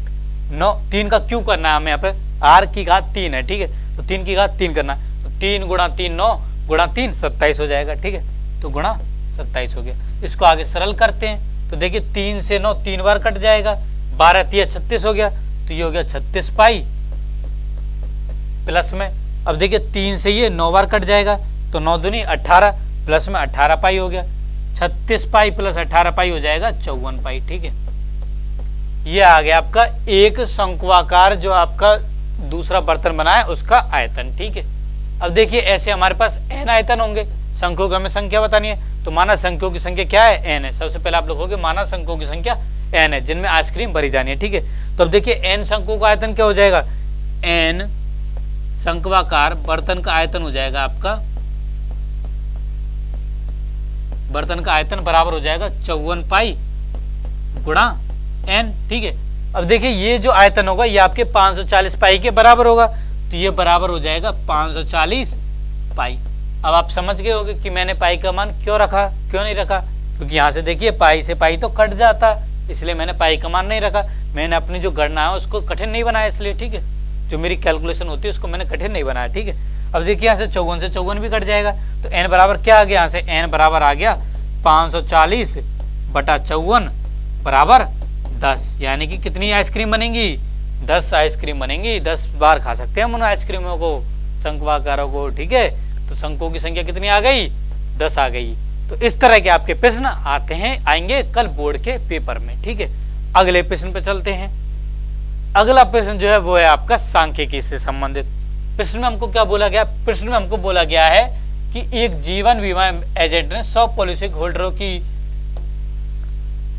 9, 3 का क्यूब करना है हमें यहाँ पे, R की घात 3 है, ठीक है, तो 3 की घात 3 करना है, तो 3 गुणा 3 9 गुणा 3 27 हो जाएगा, ठीक है, तो गुणा 27 हो गया। इसको आगे सरल करते हैं, तो देखिए 3 से 9 3 बार कट जाएगा, 12 3 36 हो गया, तो ये हो गया 36 पाई प्लस में, अब देखिए 3 से ये 9 बार कट जाएगा, तो 9 दूनी 18 प्लस में 18 पाई हो गया, 36 पाई प्लस 18 पाई हो जाएगा 54 पाई, ठीक है। ये आ गया आपका एक शंक्वाकार जो आपका दूसरा बर्तन बना है उसका आयतन, ठीक है। अब देखिए ऐसे हमारे पास n आयतन होंगे, शंकुओं की हमें संख्या बतानी है, तो माना शंकुओं की संख्या क्या है, n है। सबसे पहले आप लोग होगे माना शंकुओं की संख्या n है जिनमें आइसक्रीम भरी जानी है, ठीक है। तो अब देखिए n शंकुओं का आयतन क्या हो जाएगा, n शंक्वाकार बर्तन का आयतन हो जाएगा आपका, बर्तन का आयतन बराबर हो जाएगा 54 पाई गुणा n, ठीक है। अब देखिए ये जो आयतन होगा ये आपके 540 पाई के बराबर होगा, तो ये बराबर हो जाएगा 540 पाई। अब आप समझ गए होंगे कि मैंने पाई का मान क्यों रखा, क्यों नहीं रखा, क्योंकि यहाँ से देखिए पाई से पाई तो कट जाता, इसलिए मैंने पाई का मान नहीं रखा। मैंने अपनी जो गणना है उसको कठिन नहीं बनाया इसलिए, ठीक है, जो मेरी कैलकुलेशन होती है उसको मैंने कठिन नहीं बनाया, ठीक है। अब देखिए यहाँ से 54 से 54 भी कट जाएगा, तो n बराबर क्या आ गया, यहाँ से n बराबर आ गया 540 बटा 54 बराबर 10, यानी कि कितनी आइसक्रीम बनेंगी, 10 आइसक्रीम बनेंगी, 10 बार खा सकते हैं हम उन आइसक्रीमों को, शंक्वाकारों को, ठीक है। तो शंकुओं की संख्या कितनी आ गई, 10 आ गई। तो इस तरह के आपके प्रश्न आते हैं, आएंगे कल बोर्ड के पेपर में, ठीक है। अगले प्रश्न पे चलते हैं। अगला प्रश्न जो है वो है आपका सांख्यिकी से संबंधित। प्रश्न में हमको क्या बोला गया, प्रश्न में हमको बोला गया है कि एक जीवन बीमा एजेंट ने 100 पॉलिसी होल्डरों की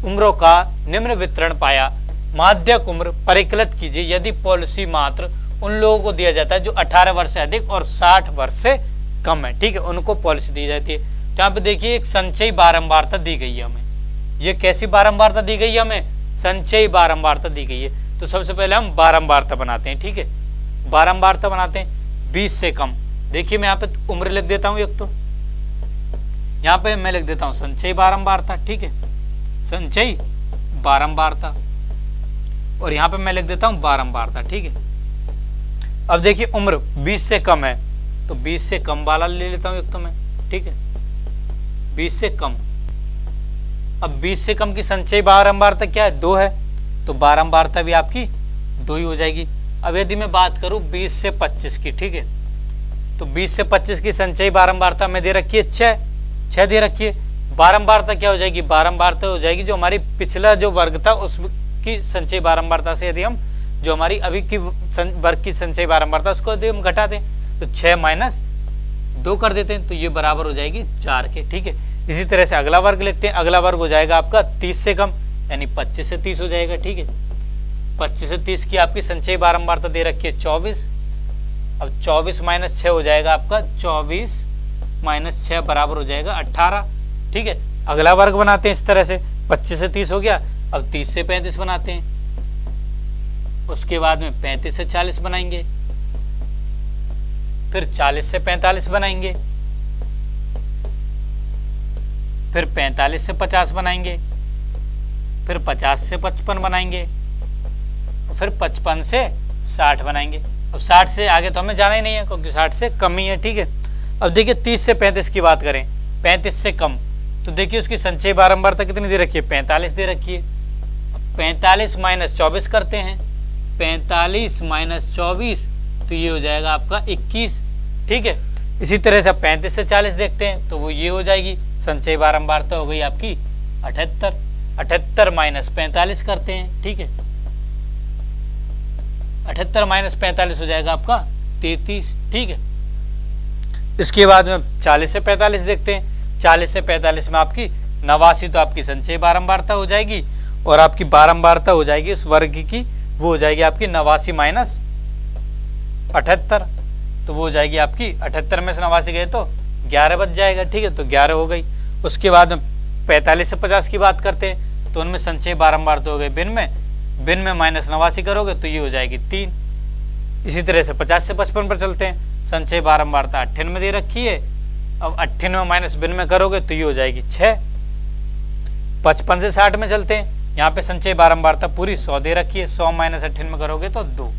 उम्रों का निम्न वितरण पाया, माध्यक उम्र परिकलित कीजिए यदि पॉलिसी मात्र उन लोगों को दिया जाता है जो 18 वर्ष से अधिक और 60 वर्ष से कम है, ठीक है, उनको पॉलिसी दी जाती है। तो यहाँ पे देखिए एक संचयी बारंबारता दी गई है हमें, ये कैसी बारंबारता दी गई है हमें, संचयी बारंबारता दी गई है। तो सबसे पहले हम बारंबारता बनाते हैं, ठीक है, बारंबारता बनाते हैं 20 से कम। देखिए मैं यहाँ पे उम्र लिख देता हूँ, एक तो यहाँ पे मैं लिख देता हूँ संचयी बारंबारता, ठीक है, संचयी बारंबारता, और यहाँ पे मैं लिख देता हूँ बारंबारता, ठीक है। अब देखिए उम्र 20 से कम है, तो 20 से कम वाला ले लेता हूँ एक तो मैं, ठीक है, 20 से कम। अब 20 से कम की संचयी बारंबारता क्या है, 2 है, तो बारंबारता भी आपकी 2 ही हो जाएगी। अब यदि मैं बात करूं 20 से 25 की, ठीक है, तो 20 से 25 की संचयी बारंबारता में दे रखी है 6 दे रखी है। बारंबारता क्या हो जाएगी, बारंबारता हो जाएगी जो हमारी पिछला जो वर्ग था उसकी संचयी बारंबारता से यदि हम जो हमारी अभी की वर्ग की संचयी बारंबारता उसको यदि हम घटा दें तो 6 माइनस 2 कर देते हैं, तो ये बराबर हो जाएगी 4 के, ठीक है। इसी तरह से अगला वर्ग लिखते हैं, अगला वर्ग हो जाएगा आपका 30 से कम, यानी 25 से 30 हो जाएगा, ठीक है। 25 से 30 की आपकी संचयी बारंबारता दे रखी है 24। अब 24 माइनस 6 हो जाएगा आपका 24 माइनस 6 बराबर हो जाएगा 18, ठीक है। अगला वर्ग बनाते हैं इस तरह से, 25 से 30 हो गया, अब 30 से 35 बनाते हैं, उसके बाद में 35 से 40 बनाएंगे, फिर 40 से 45 बनाएंगे, फिर 45 से 50 बनाएंगे, फिर 50 से 55 बनाएंगे, फिर 55 से 60 बनाएंगे। अब 60 से आगे तो हमें जाना ही नहीं है क्योंकि 60 से कम ही है, ठीक है। अब देखिए 30 से 35 की बात करें, 35 से कम, तो देखिए उसकी संचयी बारंबारता कितनी दे रखी है, 45 दे रखी है। 45 माइनस 24 करते हैं, 45 माइनस 24, तो ये हो जाएगा आपका 21, ठीक है। इसी तरह से 35 से 40 देखते हैं तो वो ये हो जाएगी, संचयी बारंबारता हो गई आपकी 78। 78 माइनस 45 करते हैं, ठीक है, 78 माइनस 45 हो जाएगा आपका 33, ठीक है। इसके बाद में 40 से 45 देखते हैं, 40 से 45 में आपकी 89, तो आपकी संचयी बारंबारता हो जाएगी, और आपकी बारंबारता हो जाएगी उस वर्ग की, वो हो जाएगी आपकी 89 माइनस 78, तो वो हो जाएगी आपकी 78 में से 89 गए तो 11 बच जाएगा, ठीक है, तो 11 हो गई। उसके बाद में 45 से 50 की बात करते हैं, तो उनमें संचयी बारंबारता हो गई बिन में माइनस 89 करोगे तो ये हो जाएगी 3। इसी तरह से 50 से 55 पर चलते हैं, संचयी बारंबारता 98 दे रखी है, अब 98 माइनस 92 करोगे तो ये हो जाएगी 6। 55 से 60 में चलते हैं, यहाँ पे संचय बारंबारता पूरी 100 दे रखी है, 100 माइनस 98 करोगे तो 2।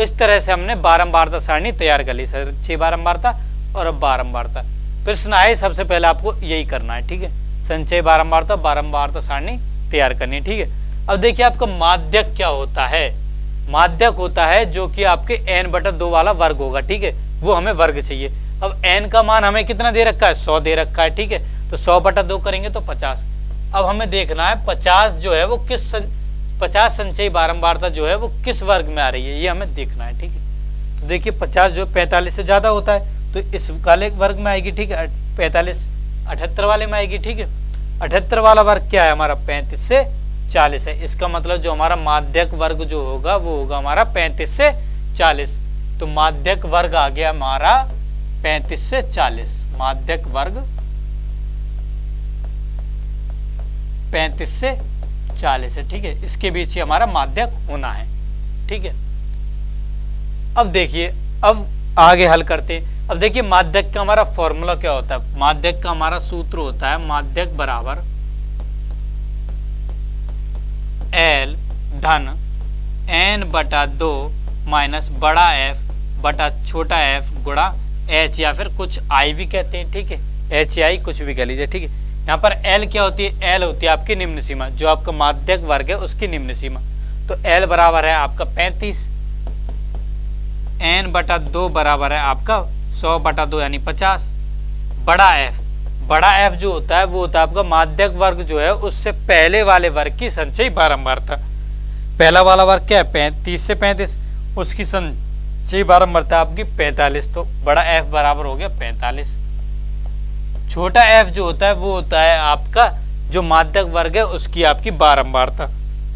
इस तरह से हमने बारंबारता सारणी तैयार कर ली, संचय बारंबारता और अब बारंबारता। प्रश्न आए सबसे पहले आपको यही करना है, ठीक है, संचय बारंबारता बारंबारता सारणी तैयार करनी है, ठीक है। अब देखिए आपका माध्यक क्या होता है, माध्यक होता है जो कि आपके n/2 वाला वर्ग होगा, ठीक है, वो हमें वर्ग चाहिए। अब n का मान हमें कितना दे रखा है, 100 दे रखा है, ठीक है, तो 100/2 करेंगे तो 50। अब हमें देखना है 50 जो है वो 50 संचयी बारंबारता जो है वो किस वर्ग में आ रही है, ये हमें देखना है, ठीक है। तो देखिए 50 जो 45 से ज्यादा होता है तो इस वाले वर्ग में आएगी, ठीक है, 45 78 वाले में आएगी, ठीक है। 78 वाला वर्ग क्या है हमारा, 35 से 40 है। इसका मतलब जो हमारा माध्यक वर्ग जो होगा वो होगा हमारा 35 से 40। तो माध्यक वर्ग आ गया हमारा 35 से 40, माध्यक वर्ग 35 से 40 है, ठीक है, इसके बीच ही हमारा माध्यक होना है, ठीक है। अब देखिए अब आगे हल करते हैं। अब देखिए माध्यक का हमारा फॉर्मूला क्या होता है, माध्यक का हमारा सूत्र होता है माध्यक बराबर L धन n/2 माइनस बड़ा F बटा छोटा f गुणा h, या फिर कुछ i भी कहते हैं, ठीक है, h या i कुछ भी कह लीजिए, ठीक है। यहाँ पर L क्या होती है, L होती है आपकी निम्न सीमा, जो आपका माध्यक वर्ग है उसकी निम्न सीमा। तो L बराबर है आपका 35, n/2 बराबर है आपका 100/2 यानी 50। बड़ा F जो होता है वो होता है आपका माध्यक वर्ग जो है उससे पहले वाले वर्ग की संचयी बारंबारता। पहला वाला वर्ग क्या है, 30 से 35, उसकी संचयी बारंबारता आपकी 45। तो बड़ा F बराबर हो गया 45। छोटा f जो होता है वो होता है आपका जो माध्यक वर्ग है उसकी आपकी बारंबारता।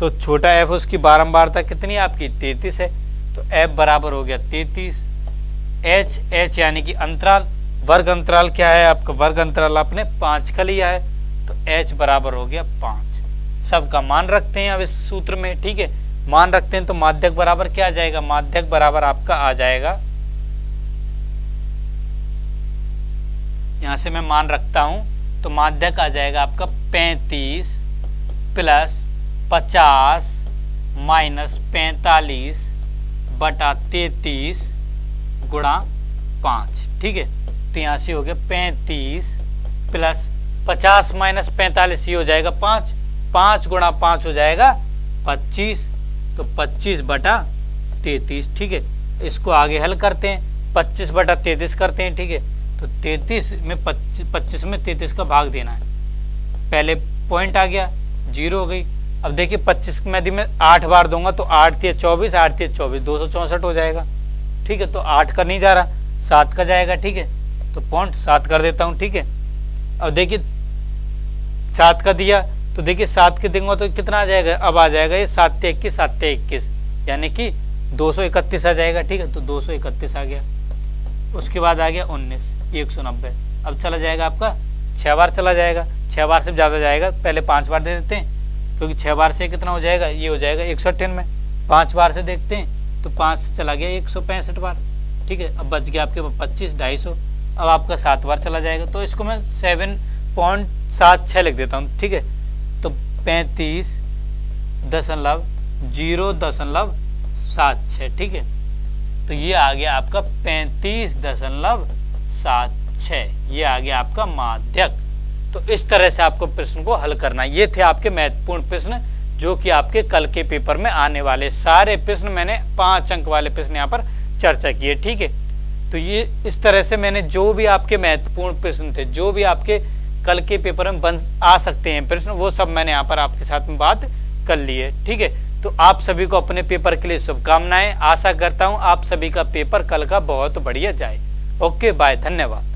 तो छोटा f उसकी बारंबारता कितनी है आपकी 33 है, तो f बराबर हो गया 33। h यानी कि अंतराल, वर्ग अंतराल क्या है आपका, वर्ग अंतराल आपने 5 का लिया है, तो h बराबर हो गया 5। सबका मान रखते हैं अब इस सूत्र में, ठीक है, मान रखते हैं तो माध्यक बराबर क्या आ जाएगा, माध्यक बराबर आपका आ जाएगा, यहां से मैं मान रखता हूं तो माध्यक आ जाएगा आपका 35 प्लस 50 माइनस 45 बटा 33 गुणा 5, ठीक है। तो यहां से हो गया 35 प्लस 50 माइनस 45, ये हो जाएगा 5, 5 गुणा 5 हो जाएगा 25, तो 25/33, ठीक है। इसको आगे हल करते हैं, 25/33 करते हैं, ठीक है। तो 33 में 25 में 33 का भाग देना है, पहले पॉइंट आ गया, 0 हो गई। अब देखिए 25 में यदि मैं 8 बार दूंगा तो 8 × 24, 8 × 24 264 हो जाएगा, ठीक है। तो 8 का नहीं जा रहा, 7 का जाएगा, ठीक है, तो पॉइंट 7 कर देता हूं, ठीक है। अब देखिए 7 का दिया तो देखिए 7 के दूंगा तो कितना आ जाएगा, अब आ जाएगा ये 7 × 21 7 × 21 यानी कि 231 आ जाएगा, ठीक है। तो 231 आ गया, उसके बाद आ गया 19 190। अब चला जाएगा आपका 6 बार चला जाएगा, 6 बार से ज्यादा जाएगा, पहले 5 बार दे देते हैं क्योंकि 6 बार से कितना हो जाएगा, ये हो जाएगा 198। 5 बार से देखते हैं तो 5 से चला गया 165 बार, ठीक है। अब बच गया आपके 25 250। अब आपका 7 बार चला जाएगा, तो इसको मैं 7.76 लिख देता हूँ, ठीक है। तो 35.0.76, ठीक है। तो ये आ गया आपका 35.76, ये आ गया आपका माध्यक। तो इस तरह से आपको प्रश्न को हल करना है। ये थे आपके महत्वपूर्ण प्रश्न जो कि आपके कल के पेपर में आने वाले सारे प्रश्न, मैंने 5 अंक वाले प्रश्न यहाँ पर चर्चा किए, ठीक है। तो ये इस तरह से मैंने जो भी आपके महत्वपूर्ण प्रश्न थे, जो भी आपके कल के पेपर में आ सकते हैं प्रश्न, वो सब मैंने यहाँ पर आपके साथ में बात कर ली है, ठीक है। तो आप सभी को अपने पेपर के लिए शुभकामनाएं। आशा करता हूं आप सभी का पेपर कल का बहुत बढ़िया जाए। ओके बाय, धन्यवाद।